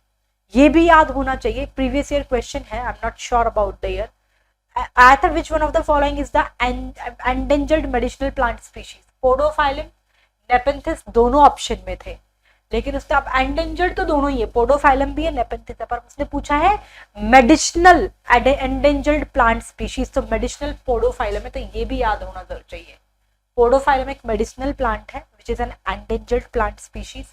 ये भी याद होना चाहिए. प्रीवियस ईयर क्वेश्चन है, I am not sure about the year. Either which one of the following is the endangered medicinal plant species. Podophyllum, Nepenthes दोनों ऑप्शन में थे, लेकिन उसने अब एंडेंजर्ड तो दोनों ही है, पोडोफाइलम भी है, नेपेंथिस है, पर उसने पूछा है मेडिसिनल एंडेंजर्ड प्लांट स्पीशीज, तो मेडिसिनल पोडोफाइलम है, तो ये भी याद होना जरूर चाहिए. पोडोफाइलम एक मेडिसिनल प्लांट है which is an endangered plant species.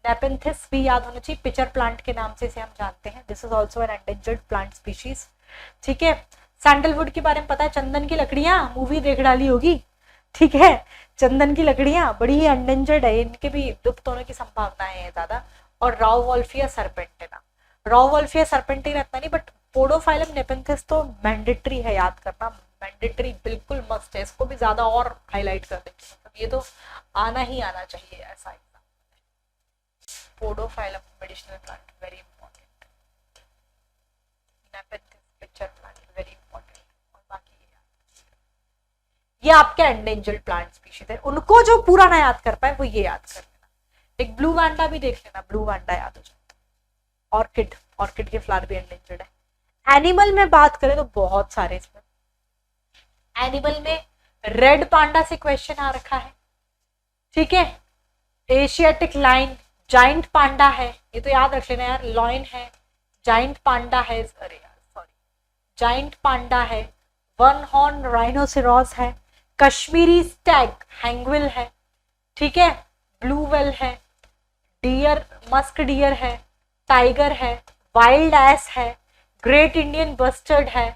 Nepenthes भी याद होना चाहिए, पिचर प्लांट के नाम से इसे हम जानते हैं, this is also an endangered plant species, ठीक है. सैंडलवुड के बारे में पता है, चंदन की लकड़ियां, मूवी देख डाली होगी, ठीक है. चंदन की लकड़ियां बड़ी ही एंडेंजर्ड है, इनके भी लुप्त होने की संभावनाएं है ज्यादा. और raw Wolffia serpentina, raw Wolffia serpentina इतना नहीं, बट पोडोफाइलम नेपेंथिस तो मैंडेटरी है याद करना, मैंडेटरी बिल्कुल मस्ट है, इसको भी ज्यादा और हाईलाइट कर देंगे, मतलब ये तो आना ही आना चाहिए ऐसा exam. Podophyllum medicinal plant very important, Nepenthes pitcher plant very important. और बाकी ये आपके एंडेंजर्ड प्लांट स्पीशीज है, उनको जो पूरा ना याद कर पाए वो ये याद कर लेना। एक ब्लू वांडा भी देख लेना, ब्लू वांडा याद हो जाए। ऑर्किड, ऑर्किड के फ्लावर भी एंडेंजर्ड है। एनिमल में बात करें तो बहुत सारे इसमें, एनिमल में रेड पांडा से क्वेश्चन आ रखा है, ठीक है। एशियाटिक लाइन, जाइंट पांडा है, ये तो याद रख लेना यार, लॉइन है, जाइंट पांडा है, अरे यार सॉरी, जाइंट पांडा है, वन हॉर्न राइनोसेरोस है, कश्मीरी स्टैग हैंगविल है, ठीक है, ब्लू वेल है, डियर मस्क डियर है, टाइगर है, वाइल्ड एस है, ग्रेट इंडियन बस्टर्ड है,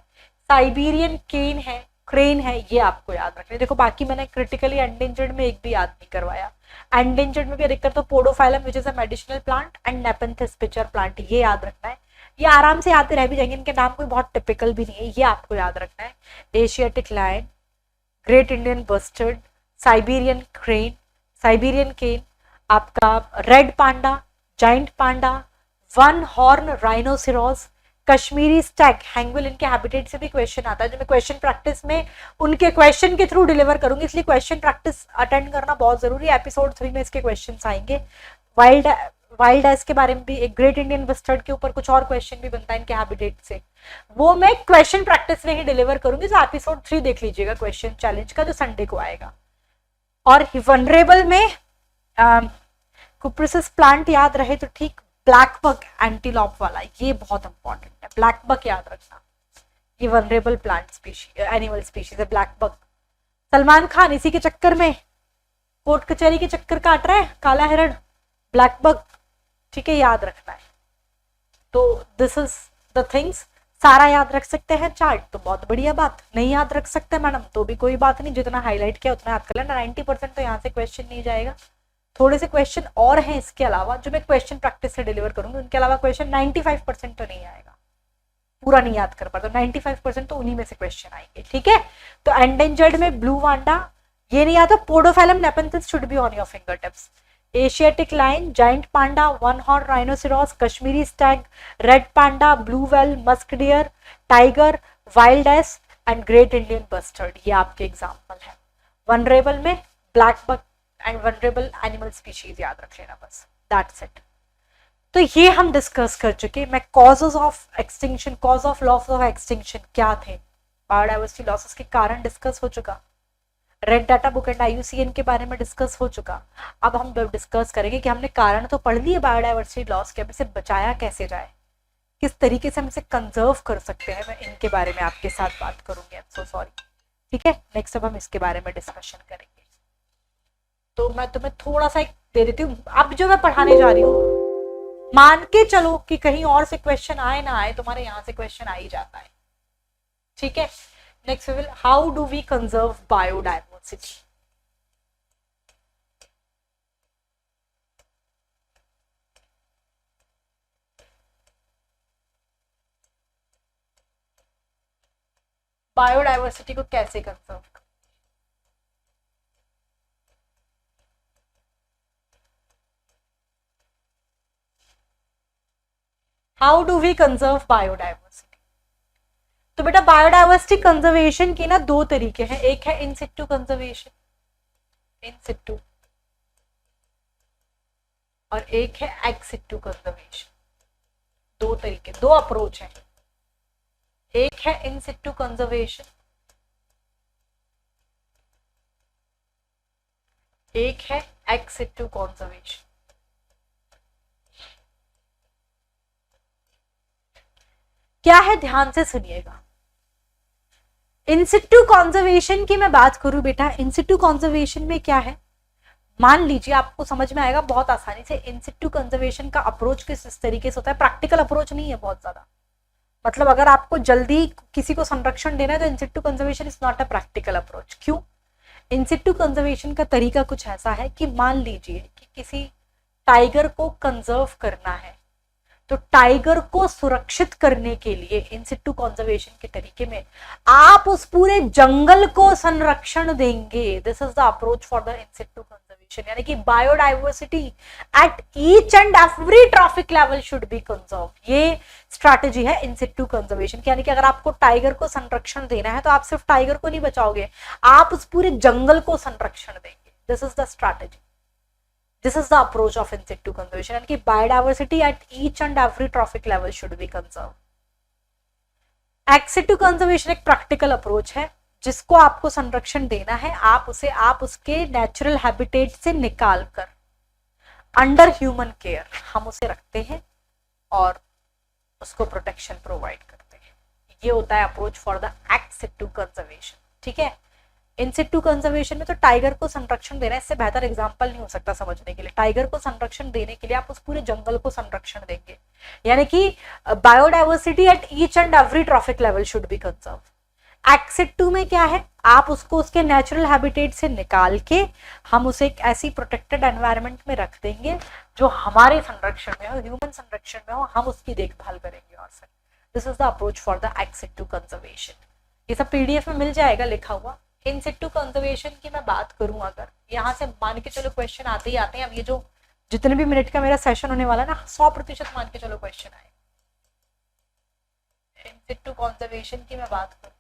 साइबेरियन केन है, क्रेन है, ये आपको याद रखना है। देखो बाकी मैंने क्रिटिकली एंडेंजर्ड में एक भी याद नहीं करवाया, एंडेंजर्ड में भी अधिकतर तो podophyllum which is a medicinal plant and Nepenthes pitcher plant, ये याद रखना है। ये आराम से याद रह भी जाएंगे, इनके नाम कोई बहुत टिपिकल भी नहीं है, ये आपको याद रखना है। Asiatic lion, great Indian bustard, Siberian crane, Siberian crane, आपका red panda, giant panda, one horn rhinoceros, Kashmiri stag hangul, इनके हैबिटेट से भी क्वेश्चन आता है, जो मैं क्वेश्चन प्रैक्टिस में उनके क्वेश्चन के थ्रू डिलीवर करूंगी, इसलिए क्वेश्चन प्रैक्टिस अटेंड करना बहुत जरूरी है। एपिसोड 3 में इसके क्वेश्चन आएंगे। वाइल्ड एस के बारे में भी, एक ग्रेट इंडियन बस्टर्ड के ऊपर कुछ और क्वेश्चन भी बनता है इनके हैबिटेट से, वो मैं क्वेश्चन प्रैक्टिस में ही डिलीवर करूंगी, तो एपिसोड 3 देख लीजिएगा क्वेश्चन चैलेंज का, जो संडे को आएगा। और वनरेबल में कुप्रिसिस प्लांट याद रहे तो ठीक, ब्लैक बग एंटीलॉप वाला, ये बहुत इंपॉर्टेंट है, ब्लैक बग याद रखना, ये vulnerable plant species, animal species है ब्लैक बग। सलमान खान इसी के चक्कर में कोर्ट कचहरी के चक्कर काट रहा है, काला हिरण, ब्लैक बग, ठीक है, याद रखना है। तो दिस इज द थिंग्स, सारा याद रख सकते हैं चार्ट तो बहुत बढ़िया बात, नहीं याद रख सकते मैडम तो भी कोई बात नहीं, जितना हाईलाइट किया उतना याद कर लेना। 90% तो यहाँ से क्वेश्चन नहीं जाएगा, थोड़े से क्वेश्चन और हैं इसके अलावा जो मैं क्वेश्चन प्रैक्टिस से डिलीवर करूंगी, उनके अलावा क्वेश्चन 95% तो नहीं आएगा, पूरा नहीं याद कर पाता, 95% तो उन्हीं में से क्वेश्चन आएंगे, ठीक है। तो एंडेंजर्ड में ब्लू वांडा, ये नहीं आता, podophyllum Nepenthes should be on your finger tips, Asiatic lion, giant panda, one horn rhinoceros, Kashmiri Stag, red panda, blue whale, musk deer, tiger, wild ass and great Indian bustard, ये आपके example है। Vulnerable में black bug and vulnerable animal species याद रख लेना, बस that's it. तो ये हम डिस्कस कर चुके। मैं causes of extinction, cause of loss of extinction क्या थे, बायोडाइवर्सिटी लॉसेस के कारण डिस्कस हो चुका, red data book and IUCN के बारे में डिस्कस हो चुका। अब हम डिस्कस करेंगे कि हमने कारण तो पढ़ लिए बायोडाइवर्सिटी लॉस के, अब इसे बचाया कैसे जाए, किस तरीके से हम इसे कंजर्व कर सकते हैं, मैं इनके बारे में आपके साथ बात करूंगी। आई एम सो सॉरी, ठीक है, नेक्स्ट अब हम इसके बारे में डिस्कशन करेंगे। तो मैं तुम्हें थोड़ा सा दे देती हूँ, अब जो मैं पढ़ाने जा रही हूँ मान के चलो कि कहीं और से क्वेश्चन आए ना आए, तुम्हारे यहाँ से क्वेश्चन आ ही जाता है, ठीक है। Next will, how do we conserve biodiversity. Biodiversity को कैसे conserve, how do we conserve biodiversity. तो बेटा बायोडाइवर्सिटी कंजर्वेशन के ना दो तरीके हैं, एक है इन सिटू कंजर्वेशन, इन सिटू, और एक है एक्स सिटू कंजर्वेशन। दो तरीके, दो अप्रोच है, एक है इन सिटू कंजर्वेशन, एक है एक्स सिटू कंजर्वेशन। क्या है, ध्यान से सुनिएगा। इंसिटू कॉन्जर्वेशन की मैं बात करूं बेटा, इंसिटू कॉन्जर्वेशन में क्या है, मान लीजिए आपको समझ में आएगा बहुत आसानी से। इंसिटू कंजर्वेशन का अप्रोच किस तरीके से होता है, प्रैक्टिकल अप्रोच नहीं है बहुत ज्यादा, मतलब अगर आपको जल्दी किसी को संरक्षण देना है तो in situ conservation is not a practical approach. क्यों, इंसिटू कंजर्वेशन का तरीका कुछ ऐसा है कि मान लीजिए कि किसी टाइगर को कंजर्व करना है, तो टाइगर को सुरक्षित करने के लिए इन सिटू कंजर्वेशन के तरीके में आप उस पूरे जंगल को संरक्षण देंगे। This is the approach for the in situ conservation, यानी कि biodiversity at each and every trophic level should be conserve. ये स्ट्रैटेजी है इन सिटू कंजर्वेशन की, यानी कि अगर आपको टाइगर को संरक्षण देना है तो आप सिर्फ टाइगर को नहीं बचाओगे, आप उस पूरे जंगल को संरक्षण देंगे। This is the strategy, this is the approach of in situ conservation, and ki biodiversity at each and every trophic level should be conserved. Ex situ conservation एक practical approach है जिसको आपको संरक्षण देना है, आप उसके नेचुरल हैबिटेट से निकाल कर अंडर ह्यूमन केयर हम उसे रखते हैं और उसको प्रोटेक्शन प्रोवाइड करते हैं। ये होता है approach for the x situ conservation. ठीक है, इन सिटू कंजर्वेशन में तो टाइगर को संरक्षण देना, इससे बेहतर एग्जांपल नहीं हो सकता समझने के लिए। टाइगर को संरक्षण देने के लिए आप उस पूरे जंगल को संरक्षण देंगे, यानी कि biodiversity at each and every trophic level should be conserve. Ex situ में क्या है, आप उसको उसके नेचुरल हैबिटेट से निकाल के हम उसे एक ऐसी प्रोटेक्टेड एनवायरनमेंट में रख देंगे जो हमारे संरक्षण में हो, ह्यूमन संरक्षण में हो, हम उसकी देखभाल करेंगे। और sir this is the approach for the x situ conservation. ये सब पीडीएफ में मिल जाएगा लिखा हुआ। इन सिटू कंजर्वेशन की मैं बात करूं, अगर यहाँ से मान के चलो क्वेश्चन आते ही आते हैं, अब ये जो जितने भी मिनट का मेरा सेशन होने वाला है ना, 100% मान के चलो क्वेश्चन आए। इन सिटू कंजर्वेशन की मैं बात करूं,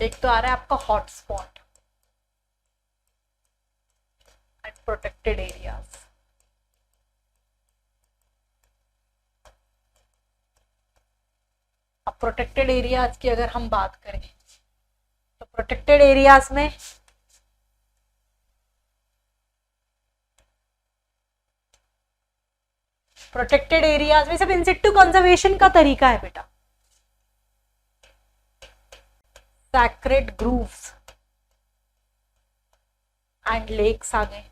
एक तो आ रहा है आपका हॉटस्पॉट एंड प्रोटेक्टेड एरियाज। अब प्रोटेक्टेड एरियाज की अगर हम बात करें तो प्रोटेक्टेड एरियाज में सिर्फ इन सिटू कंजर्वेशन का तरीका है बेटा। सैक्रेड ग्रूव्स एंड लेक्स आ गए,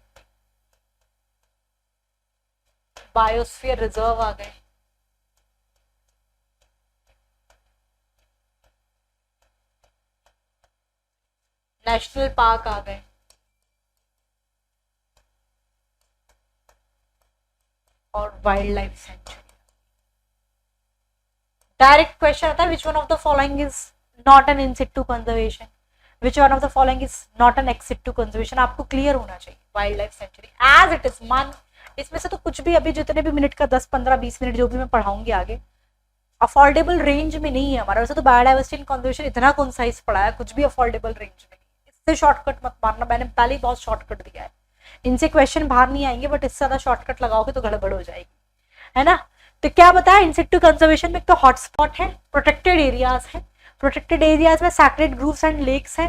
बायोस्फीयर रिजर्व आ गए, नेशनल पार्क आ गए, और wildlife sanctuary. Direct question आता है, which one of the following is not an in situ conservation, which one of the following is not an ex situ conservation. आपको clear होना चाहिए। Wildlife sanctuary as it is, मान इसमें से तो कुछ भी अभी जितने भी मिनट का 10, 15, 20 मिनट जो भी मैं पढ़ाऊंगी आगे, अफोर्डेबल रेंज में नहीं है हमारा। वैसे तो बायोडाइवर्सिटी एंड कंजर्वेशन इतना कंसाइज पढ़ा है, कुछ भी अफोर्डेबल रेंज में नहीं। इससे शॉर्टकट मत मारना, मैंने पहले ही बहुत शॉर्टकट दिया है। इनसे क्वेश्चन बाहर नहीं आएंगे, बट इससे ज्यादा शॉर्टकट लगाओगे तो गड़बड़ हो जाएगी, है ना। तो क्या बताया, इन सिटू कंजर्वेशन में तो हॉटस्पॉट है, प्रोटेक्टेड एरियाज है, प्रोटेक्टेड एरियाज में सैक्रेड ग्रूव्स एंड लेक्स है,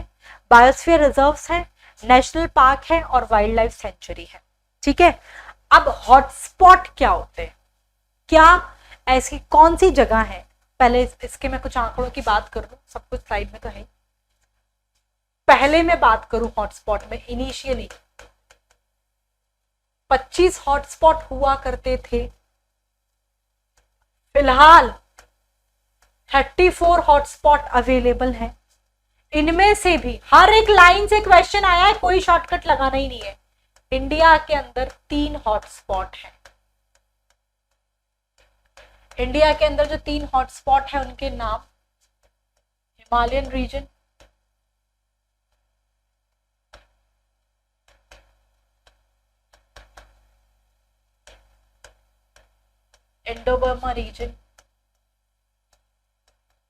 बायोस्फीयर रिजर्व्स है, नेशनल पार्क है और वाइल्ड लाइफ सेंचुरी है। ठीक है, अब हॉटस्पॉट क्या होते हैं, क्या ऐसी कौन सी जगह है, पहले इसके मैं कुछ आंकड़ों की बात कर लूं, सब कुछ स्लाइड में तो है। पहले मैं बात करूं हॉटस्पॉट में, इनिशियली 25 हॉटस्पॉट हुआ करते थे, फिलहाल 34 हॉटस्पॉट अवेलेबल हैं। इनमें से भी हर एक लाइन से क्वेश्चन आया है, कोई शॉर्टकट लगाना ही नहीं है। इंडिया के अंदर 3 हॉटस्पॉट हैं। इंडिया के अंदर जो 3 हॉटस्पॉट है उनके नाम, Himalayan region, Indo Burma region,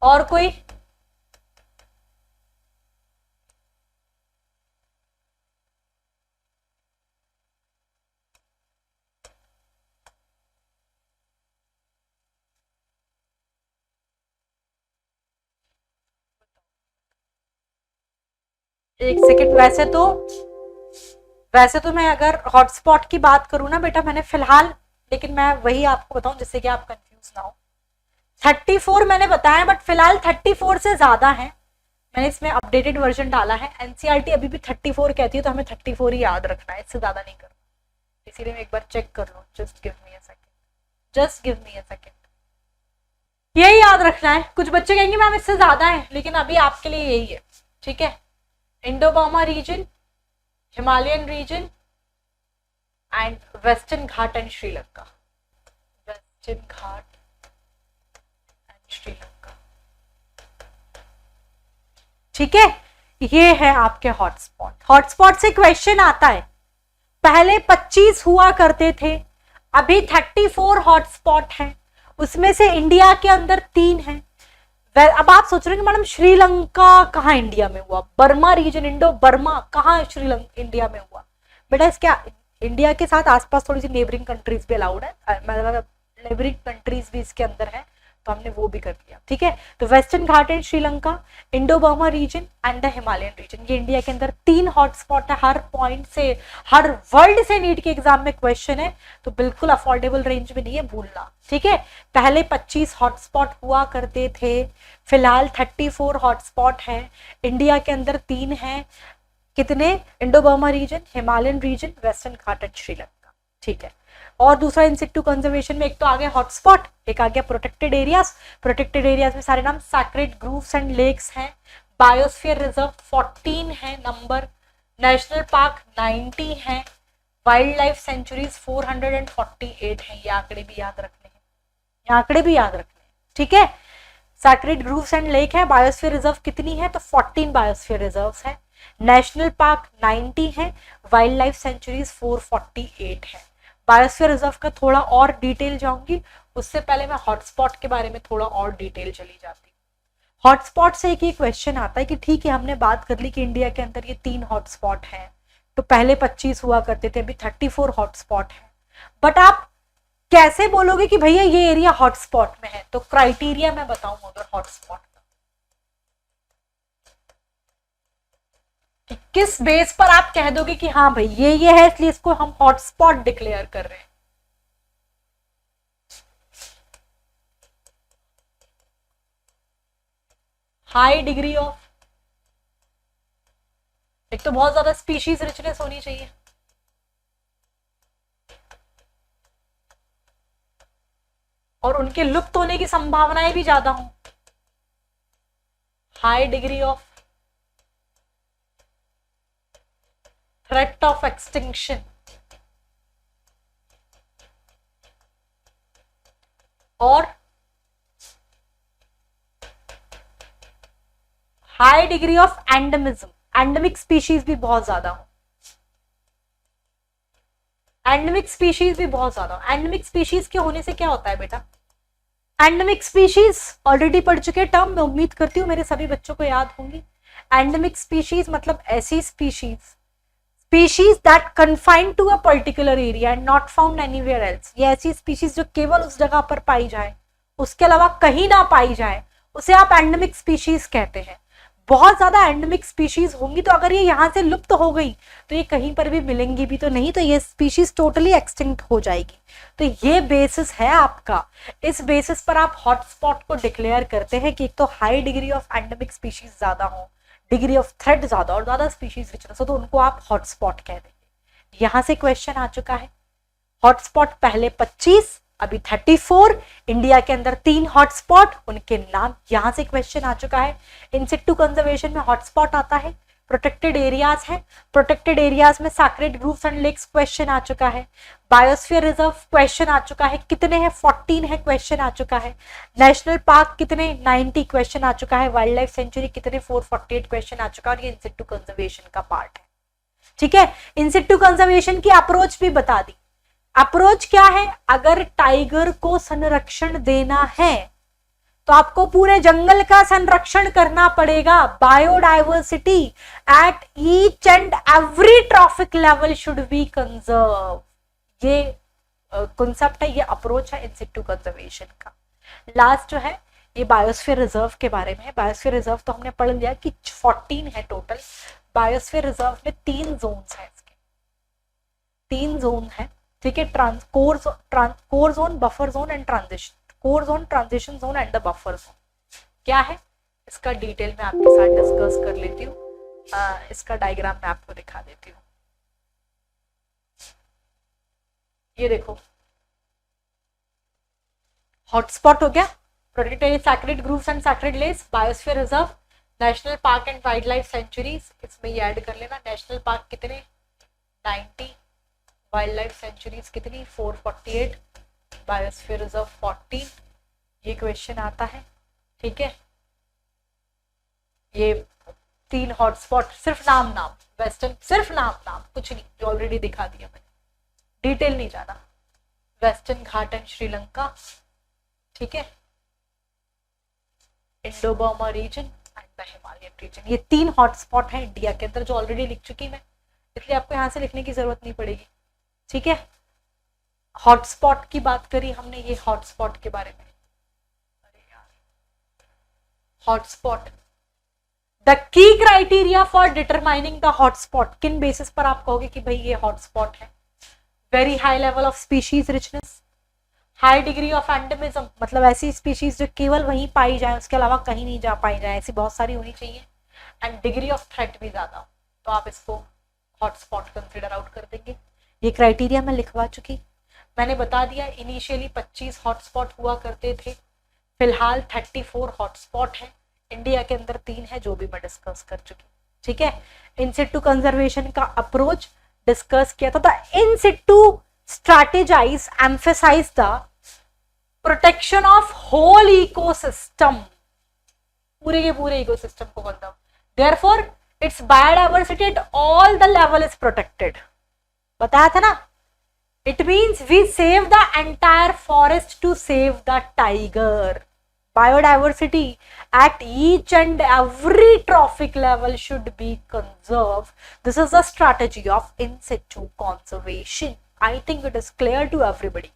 और कोई एक सेकेंड। वैसे तो मैं अगर हॉटस्पॉट की बात करूं ना बेटा, मैंने फिलहाल, लेकिन मैं वही आपको बताऊं जिससे कि आप कंफ्यूज ना हो। 34 मैंने बताया, बट फिलहाल 34 से ज्यादा है। मैंने इसमें अपडेटेड वर्जन डाला है। एनसीईआरटी अभी भी 34 कहती है, तो हमें 34 ही याद रखना है, इससे ज्यादा नहीं करना। इसीलिए मैं एक बार चेक कर लूं। Just give me a second. यही याद रखना है। कुछ बच्चे कहेंगे मैम इससे ज्यादा है, लेकिन अभी आपके लिए यही है। ठीक है, Indo Burma region, Himalayan region and Western Ghat and Sri Lanka, Western Ghat and Sri Lanka. ठीक है, ये है आपके हॉटस्पॉट। हॉटस्पॉट से क्वेश्चन आता है, पहले 25 हुआ करते थे, अभी 34 हॉटस्पॉट हैं, उसमें से इंडिया के अंदर 3 हैं। अब आप सोच रहे हैं मैडम श्रीलंका कहाँ इंडिया में हुआ, बर्मा रीजन, इंडो बर्मा कहाँ श्रीलंका इंडिया में हुआ? बेटा इसके इंडिया के साथ आसपास थोड़ी सी नेबरिंग कंट्रीज भी अलाउड है, मतलब नेबरिंग कंट्रीज भी इसके अंदर है, तो हमने वो भी कर दिया। ठीक है, तो Western Ghat and Sri Lanka, Indo Burma region and the Himalayan region, ये इंडिया के अंदर 3 हॉटस्पॉट है। हर पॉइंट से, हर वर्ल्ड से नीट के एग्जाम में क्वेश्चन है, तो बिल्कुल अफोर्डेबल रेंज में नहीं है, भूलना। ठीक है, पहले 25 हॉटस्पॉट हुआ करते थे, फिलहाल 34 हॉटस्पॉट है, इंडिया के अंदर 3 है। कितने? Indo Burma region, Himalayan region, Western Ghat and Sri Lanka. ठीक है, और दूसरा इन सिटू कंजर्वेशन में एक तो आ गया हॉटस्पॉट, एक आ गया प्रोटेक्टेड एरियाज। प्रोटेक्टेड एरियाज में सारे नाम सैक्रेड ग्रूव्स एंड लेक्स हैं, बायोस्फीयर रिजर्व 14 है नंबर, नेशनल पार्क 90 है, वाइल्ड लाइफ सेंचुरीज 448 है। ये आंकड़े भी याद रखने हैं, ये आंकड़े भी याद रखने हैं। ठीक है, सैक्रेड ग्रूव्स एंड लेक है, बायोस्फीयर रिजर्व कितनी है? तो 14 बायोस्फीयर रिजर्व्स है, नेशनल पार्क 90 है, वाइल्ड लाइफ सेंचुरीज 448 है। बायोस्फीयर रिजर्व का थोड़ा और डिटेल जाऊंगी, उससे पहले मैं हॉटस्पॉट के बारे में थोड़ा और डिटेल चली जाती हूँ। हॉटस्पॉट से एक ही क्वेश्चन आता है कि ठीक है, हमने बात कर ली कि इंडिया के अंदर ये 3 हॉटस्पॉट हैं, तो पहले 25 हुआ करते थे, अभी 34 हॉटस्पॉट है, बट आप कैसे बोलोगे कि भैया ये एरिया हॉटस्पॉट में है? तो क्राइटेरिया मैं बताऊं अगर हॉटस्पॉट का, कि किस बेस पर आप कह दोगे कि हाँ भाई ये है, इसलिए इसको हम हॉटस्पॉट डिक्लेयर कर रहे हैं। हाई डिग्री ऑफ, एक तो बहुत ज्यादा स्पीशीज रिचनेस होनी चाहिए, और उनके लुप्त होने की संभावनाएं भी ज्यादा हों। High degree of threat of extinction, और high degree of endemism, endemic species भी बहुत ज्यादा हो, एंडेमिक स्पीशीज भी बहुत ज्यादा। एंडेमिक स्पीशीज के होने से क्या होता है बेटा? एंडेमिक स्पीशीज ऑलरेडी पढ़ चुके टर्म, मैं उम्मीद करती हूँ मेरे सभी बच्चों को याद होंगी। एंडेमिक स्पीशीज मतलब ऐसी species that confined to a particular area and not found anywhere else. ये ऐसी स्पीशीज जो केवल उस जगह पर पाई जाए, उसके अलावा कहीं ना पाई जाए, उसे आप एंडेमिक स्पीशीज कहते हैं। बहुत ज्यादा एंडेमिक स्पीशीज होंगी, तो अगर ये यहाँ से लुप्त हो गई तो ये कहीं पर भी मिलेंगी भी तो नहीं, तो ये स्पीशीज टोटली एक्सटिंक्ट हो जाएगी। तो ये बेसिस है आपका, इस बेसिस पर आप हॉटस्पॉट को डिक्लेयर करते हैं कि एक तो high degree of endemic species ज्यादा हो, डिग्री ऑफ थ्रेट ज्यादा और ज्यादा स्पीशीज रिचनेस हो, तो उनको आप हॉटस्पॉट कह देंगे। यहां से क्वेश्चन आ चुका है, हॉटस्पॉट पहले 25, अभी 34, इंडिया के अंदर 3 हॉटस्पॉट, उनके नाम। यहां से क्वेश्चन आ चुका है। इन सिटू कंजर्वेशन में हॉटस्पॉट आता है, प्रोटेक्टेड एरियाज है, प्रोटेक्टेड एरियाज में sacred groves and lakes question आ चुका है, बायोस्फीयर रिजर्व क्वेश्चन आ चुका है, कितने हैं? 14 है क्वेश्चन आ चुका है, नेशनल पार्क कितने? 90 क्वेश्चन आ चुका है, वाइल्ड लाइफ सेंचुरी कितने? 448 क्वेश्चन आ चुका है, और ये इन सिटू कंजर्वेशन का पार्ट है। ठीक है, इन सिटू कंजर्वेशन की अप्रोच भी बता दी। अप्रोच क्या है? अगर टाइगर को संरक्षण देना है तो आपको पूरे जंगल का संरक्षण करना पड़ेगा। Biodiversity at each and every trophic level should be conserve, ये कॉन्सेप्ट है, ये अप्रोच है इन सिटू कंजर्वेशन का। लास्ट जो है ये बायोस्फीयर रिजर्व के बारे में है। बायोस्फीयर रिजर्व तो हमने पढ़ लिया कि 14 है टोटल। बायोस्फीयर रिजर्व में 3 जोन्स हैं, इसके 3 जोन है। ठीक है, core zone, buffer zone and transition, core zone, transition zone and the buffer zone. क्या है इसका डिटेल में आपके साथ डिस्कस कर लेती हूँ। इसका डायग्राम मैं आपको दिखा देती हूँ। ये देखो, हॉटस्पॉट हो गया, protected sacred groves and sacred lakes, biosphere reserve, national park and wildlife sanctuaries, इसमें ये ऐड कर लेना। नेशनल पार्क कितने? 90, वाइल्ड लाइफ सेंचुरीज कितनी 448, बायोस्फीयर रिजर्व 14, ये क्वेश्चन आता है। ठीक है, ये 3 हॉटस्पॉट, सिर्फ नाम नाम वेस्टर्न, सिर्फ नाम नाम, कुछ नहीं, ऑलरेडी दिखा दिया मैंने, डिटेल नहीं जाना। वेस्टर्न घाट एंड श्रीलंका, ठीक है, Indo Burma region and the Himalayan region, ये 3 हॉटस्पॉट है इंडिया के अंदर, जो ऑलरेडी लिख चुकी मैं, इसलिए आपको यहां से लिखने की जरूरत नहीं पड़ेगी। ठीक है, हॉटस्पॉट की बात करी हमने, ये हॉटस्पॉट के बारे में। अरे यार, hotspot, the key criteria for determining the hotspot, किन बेसिस पर आप कहोगे कि भाई ये हॉटस्पॉट है? Very high level of species richness, high degree of endemism, मतलब ऐसी स्पीशीज जो केवल वहीं पाई जाए, उसके अलावा कहीं नहीं जा पाई जाए, ऐसी बहुत सारी होनी चाहिए, एंड डिग्री ऑफ थ्रेट भी ज्यादा हो, तो आप इसको हॉटस्पॉट कंसिडर आउट कर देंगे। ये क्राइटेरिया मैं लिखवा चुकी, मैंने बता दिया इनिशियली 25 हॉटस्पॉट हुआ करते थे, फिलहाल 34 हॉटस्पॉट है इंडिया के अंदर, 3 है जो भी मैं डिस्कस कर चुकी। ठीक है, इन सिटू कंजर्वेशन का अप्रोच डिस्कस किया था, इन Situ strategize, emphasize the protection of whole ecosystem, पूरे के पूरे इकोसिस्टम को conserve, therefore its biodiversity at all the level is protected, बताया था ना। it means we save the entire forest to save the tiger, biodiversity at each and every trophic level should be conserved, this is the strategy of in situ conservation. I think it is clear to everybody.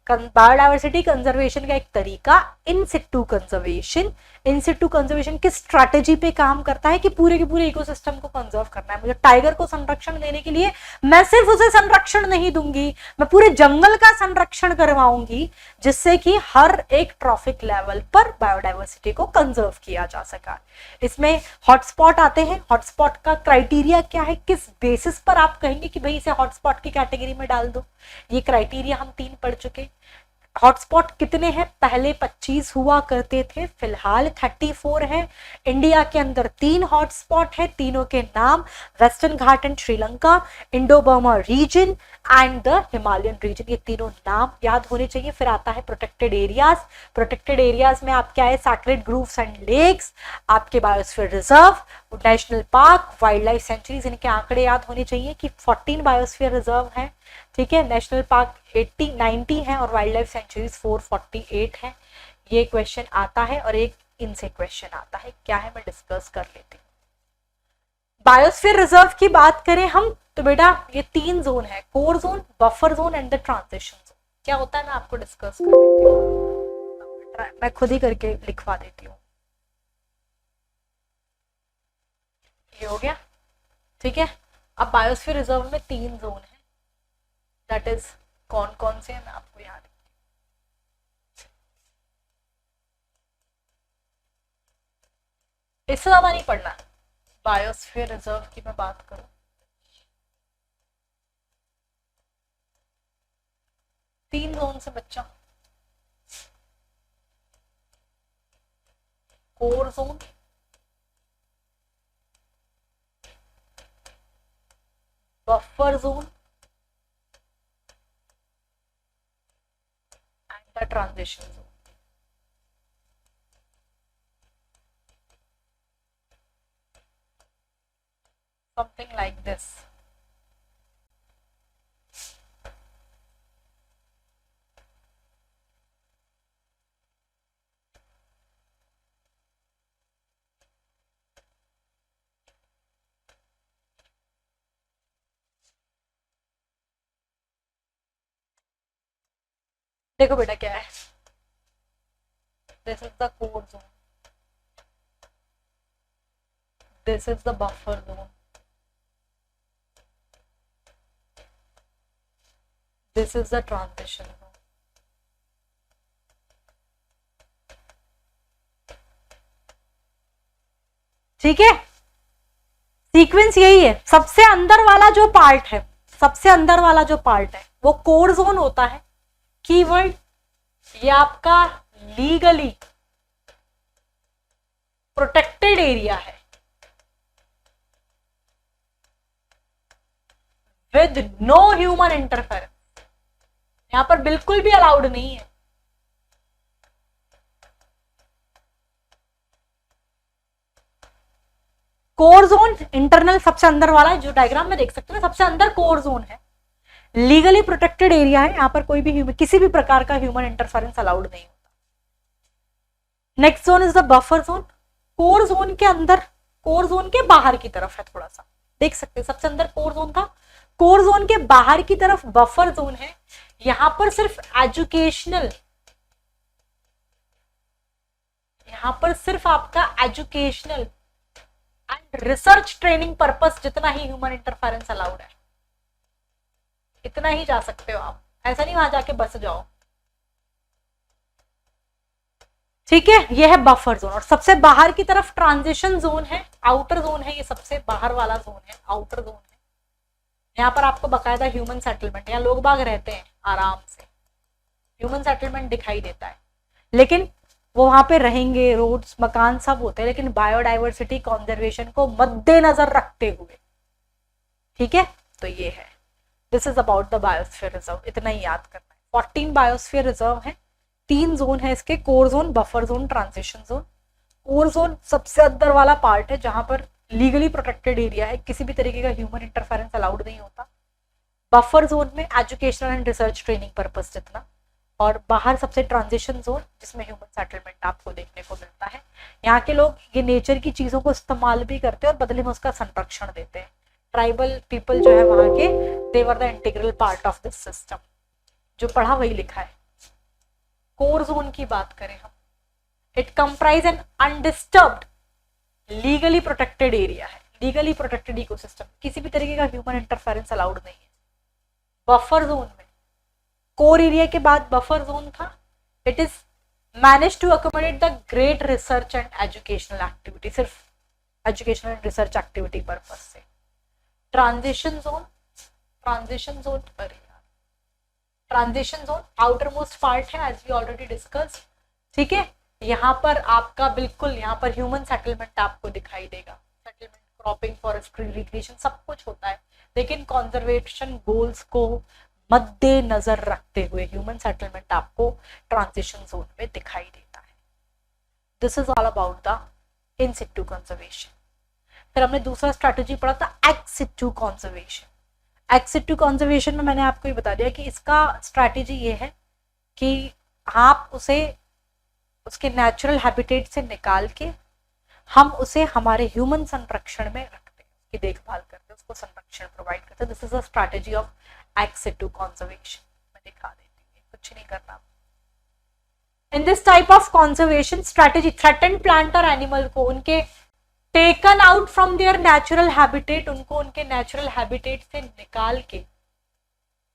Biodiversity conservation का एक तरीका इन situ conservation, in situ conservation किस strategy पे काम करता है कि पूरे के पूरे इकोसिस्टम को कंजर्व करना है। मुझे टाइगर को संरक्षण देने के लिए मैं सिर्फ उसे संरक्षण नहीं दूंगी, मैं पूरे जंगल का संरक्षण करवाऊंगी, जिससे कि हर एक ट्रॉफिक लेवल पर बायोडाइवर्सिटी को कंजर्व किया जा सका। इसमें हॉटस्पॉट आते हैं, हॉटस्पॉट का क्राइटेरिया क्या है, किस बेसिस पर आप कहेंगे कि भाई इसे हॉटस्पॉट की कैटेगरी में डाल दो, ये क्राइटेरिया हम 3 पढ़ चुके। हॉटस्पॉट कितने हैं, पहले 25 हुआ करते थे, फिलहाल 34 है इंडिया के अंदर। 3 हॉटस्पॉट है, तीनों के नाम Western Ghat and Sri Lanka, Indo Burma region and the Himalayan region, ये तीनों नाम याद होने चाहिए। फिर आता है प्रोटेक्टेड एरियाज, प्रोटेक्टेड एरियाज में आप क्या है, सैक्रेड ग्रूव्स एंड लेक्स, आपके biosphere reserve, national park, wildlife centuries, इनके आंकड़े याद होने चाहिए कि 14 बायोस्फीयर रिजर्व है, ठीक है, नेशनल पार्क 90 है और वाइल्ड लाइफ सेंचुरीज 448 है। ये क्वेश्चन आता है और एक इनसे क्वेश्चन आता है, क्या है मैं डिस्कस कर लेती हूँ। बायोस्फीयर रिजर्व की बात करें हम तो बेटा ये 3 जोन है, core zone, buffer zone and the transition zone. क्या होता है मैं आपको डिस्कस कर लेती हूँ, मैं खुद ही करके लिखवा देती हूँ। ये हो गया, ठीक है। अब बायोस्फीयर रिजर्व में 3 जोन है, दैट इज कौन कौन से हैं मैं आपको यहाँ इससे ज्यादा नहीं पढ़ना। बायोस्फीयर रिजर्व की मैं बात करूं, तीन जोन से बच्चा, core zone, buffer zone and the transition zone. Something like this. देखो बेटा क्या है, this is the core zone, this is the buffer zone, this is the transition zone। ठीक है, सीक्वेंस यही है। सबसे अंदर वाला जो पार्ट है, सबसे अंदर वाला जो पार्ट है वो कोर जोन होता है। कीवर्ड ये आपका लीगली प्रोटेक्टेड एरिया है, विद नो ह्यूमन इंटरफेरेंस, यहां पर बिल्कुल भी अलाउड नहीं है। कोर जोन इंटरनल सबसे अंदर वाला है, जो डायग्राम में देख सकते हो सबसे अंदर कोर जोन है, लीगली प्रोटेक्टेड एरिया है, यहां पर कोई भी किसी भी प्रकार का ह्यूमन इंटरफेरेंस अलाउड नहीं होता। Next zone is the buffer zone. Core zone के अंदर, कोर जोन के बाहर की तरफ है, थोड़ा सा देख सकते हैं, सबसे अंदर कोर जोन था, कोर जोन के बाहर की तरफ बफर जोन है। यहां पर सिर्फ एजुकेशनल, यहां पर सिर्फ आपका educational and research training purpose जितना ही ह्यूमन इंटरफेरेंस अलाउड है, इतना ही जा सकते हो आप, ऐसा नहीं वहां जाके बस जाओ। ठीक है, यह है बफर जोन। और सबसे बाहर की तरफ ट्रांजिशन जोन है, आउटर जोन है, ये सबसे बाहर वाला जोन है, आउटर जोन है। यहाँ पर आपको बकायदा ह्यूमन सेटलमेंट, यहाँ लोग बाग रहते हैं आराम से, ह्यूमन सेटलमेंट दिखाई देता है, लेकिन वो वहां पे रहेंगे, रोड्स मकान सब होते हैं, लेकिन बायोडाइवर्सिटी कंजर्वेशन को मद्देनजर रखते हुए। ठीक है, तो ये है, this is about the biosphere reserve, इतना ही याद करना है। 14 बायोस्फीयर रिजर्व है, 3 जोन है इसके, core zone, buffer zone, transition zone. Core zone सबसे अंदर वाला पार्ट है जहां पर लीगली प्रोटेक्टेड एरिया है, किसी भी तरीके का ह्यूमन इंटरफेरेंस अलाउड नहीं होता। बफर जोन में educational and research training purpose जितना, और बाहर सबसे ट्रांजिशन जोन जिसमें ह्यूमन सेटलमेंट आपको देखने को मिलता है। यहाँ के लोग ये नेचर की चीजों को इस्तेमाल भी करते हैं और बदले में उसका संरक्षण देते हैं। ट्राइबल पीपल जो है वहां के, they were the integral part of this system, जो पढ़ा वही लिखा है। कोर जोन की बात करें हम, it comprise an undisturbed legally protected area है, लीगली प्रोटेक्टेड इकोसिस्टम, किसी भी तरीके का ह्यूमन इंटरफेरेंस अलाउड नहीं है। बफर जोन में, कोर एरिया के बाद बफर जोन था, it is manage to accommodate the great research and educational activity, सिर्फ educational and research activity purpose से। Transition zone, transition zone, transition zone outermost part है, as we already discuss. ठीक है, यहाँ पर आपका बिल्कुल, यहाँ पर ह्यूमन सेटलमेंट आपको दिखाई देगा, सेटलमेंट, क्रॉपिंग, फॉरेस्ट्री, रिक्रिएशन सब कुछ होता है, लेकिन कंजर्वेशन गोल्स को मद्देनजर रखते हुए ह्यूमन सेटलमेंट आपको ट्रांजिशन जोन में दिखाई देता है। This is all about the in situ conservation. फिर हमने दूसरा स्ट्रैटेजी पढ़ा था x situ conservation. Ex situ conservation में मैंने आपको ये बता दिया कि इसका स्ट्रैटेजी ये है कि आप उसे उसके नेचुरल हैबिटेट से निकाल के हम उसे हमारे ह्यूमन संरक्षण में रखते हैं, उसकी देखभाल करते हैं, उसको संरक्षण प्रोवाइड करते हैं। This is a strategy of ex situ conservation. मैं दिखा देती हूँ, कुछ नहीं करना। In this type of conservation strategy, threatened plant और एनिमल को उनके taken out from their natural habitat, उनको उनके नेचुरल हैबिटेट से निकाल के,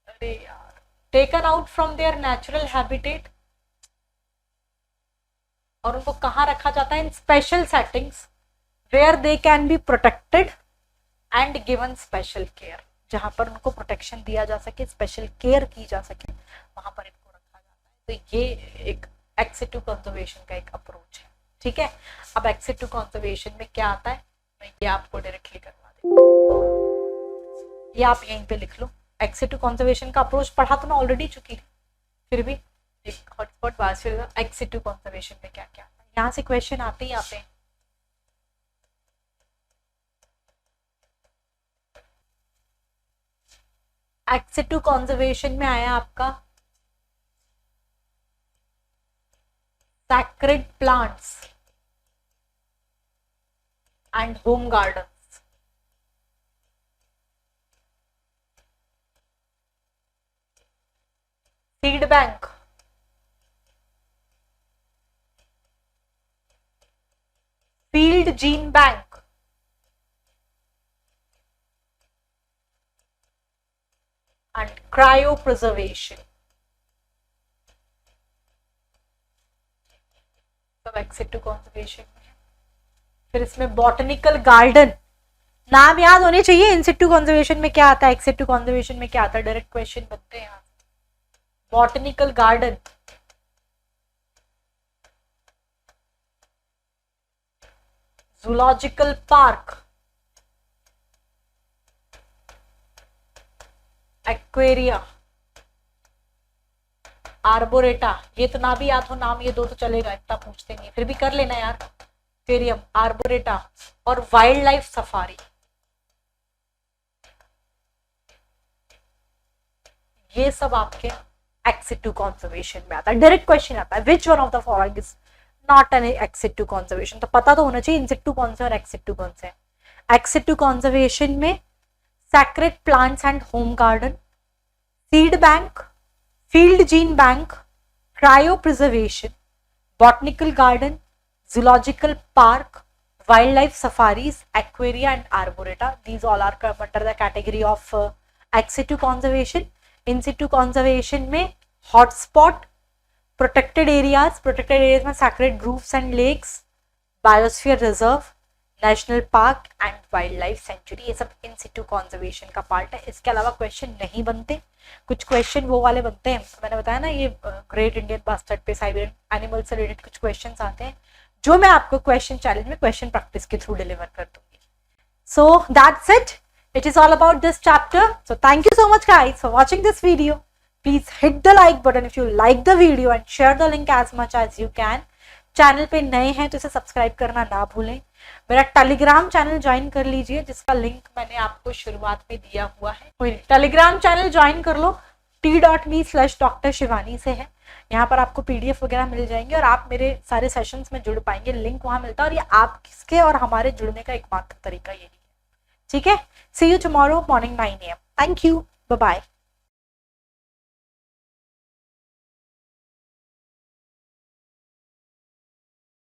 अरे यार, taken out from their natural habitat, और उनको कहाँ रखा जाता है? In special settings where they can be protected and given special care, जहां पर उनको प्रोटेक्शन दिया जा सके, स्पेशल केयर की जा सके, वहां पर इनको रखा जाता है। तो ये एक एक्स सिटू कंजर्वेशन का एक अप्रोच है। ठीक है, अब एक्स सिटू कंजर्वेशन में क्या आता है, मैं ये आपको डायरेक्टली करवा देती हूँ, ये आप यहीं पे लिख लो। एक्स सिटू कंजर्वेशन का अप्रोच पढ़ा तो मैं ऑलरेडी चुकी थी, फिर भी एक hotspot biosphere x situ conservation में क्या क्या आता है, यहाँ से क्वेश्चन आते ही आते हैं। एक्स सिटू कंजर्वेशन में आया आपका sacred plants and home gardens, seed bank, field gene bank, and cryopreservation। X situ conservation में। फिर इसमें बॉटनिकल गार्डन, नाम याद होने चाहिए। इन सिटू कंजर्वेशन में क्या आता है, एक्स सिटू कंजर्वेशन में क्या आता है, डायरेक्ट क्वेश्चन बनते हैं यहाँ। Botanical garden, zoological park, aquaria, आर्बोरेटा, ये तो ना भी याद हो नाम, ये दो तो चलेगा, इतना पूछते नहीं, फिर भी कर लेना यार। एक्वेरियम, आर्बोरेटा और वाइल्ड लाइफ सफारी, ये सब आपके एक्ट सिटू कंजर्वेशन में आता है। डायरेक्ट क्वेश्चन आता है, which one of the following is not an act situ conservation, तो पता तो होना चाहिए इन सिटू कौन से और एक्ट सिटू कौन से। एक्ट सिटू कंजर्वेशन में sacred plants and home garden, seed bank, field gene bank, cryopreservation, botanical garden, zoological park, wildlife safaris, aquaria and arboreta, these all are under the category of ex situ conservation. In situ conservation में hotspot, protected areas में sacred groves and lakes, biosphere reserve, national park and wildlife sanctuary, ये सब इन situ conservation का part है। इसके अलावा question नहीं बनते, कुछ क्वेश्चन वो वाले बनते हैं, मैंने बताया ना ये ग्रेट इंडियन बास्टर्ड पे साइबेरियन एनिमल से रिलेटेड कुछ क्वेश्चन आते हैं जो मैं आपको क्वेश्चन चैलेंज में क्वेश्चन प्रैक्टिस के थ्रू डिलीवर कर दूंगी। So that's it, it is all about this chapter. So thank you so much guys for watching this video. Please hit the like button if you like the video and share the link as much as you can. Channel पे नए हैं तो इसे subscribe करना ना भूलें। मेरा Telegram channel join कर लीजिए जिसका लिंक मैंने आपको शुरुआत में दिया हुआ है। टेलीग्राम चैनल ज्वाइन कर लो, t.me/Dr. शिवानी से है। यहाँ पर आपको PDF वगैरह मिल जाएंगे और आप मेरे सारे सेशंस में जुड़ पाएंगे, लिंक वहाँ मिलता है और ये आप किसके और हमारे जुड़ने का एकमात्र तरीका यही है। ठीक है, see you tomorrow morning 9 AM। Thank you, bye bye.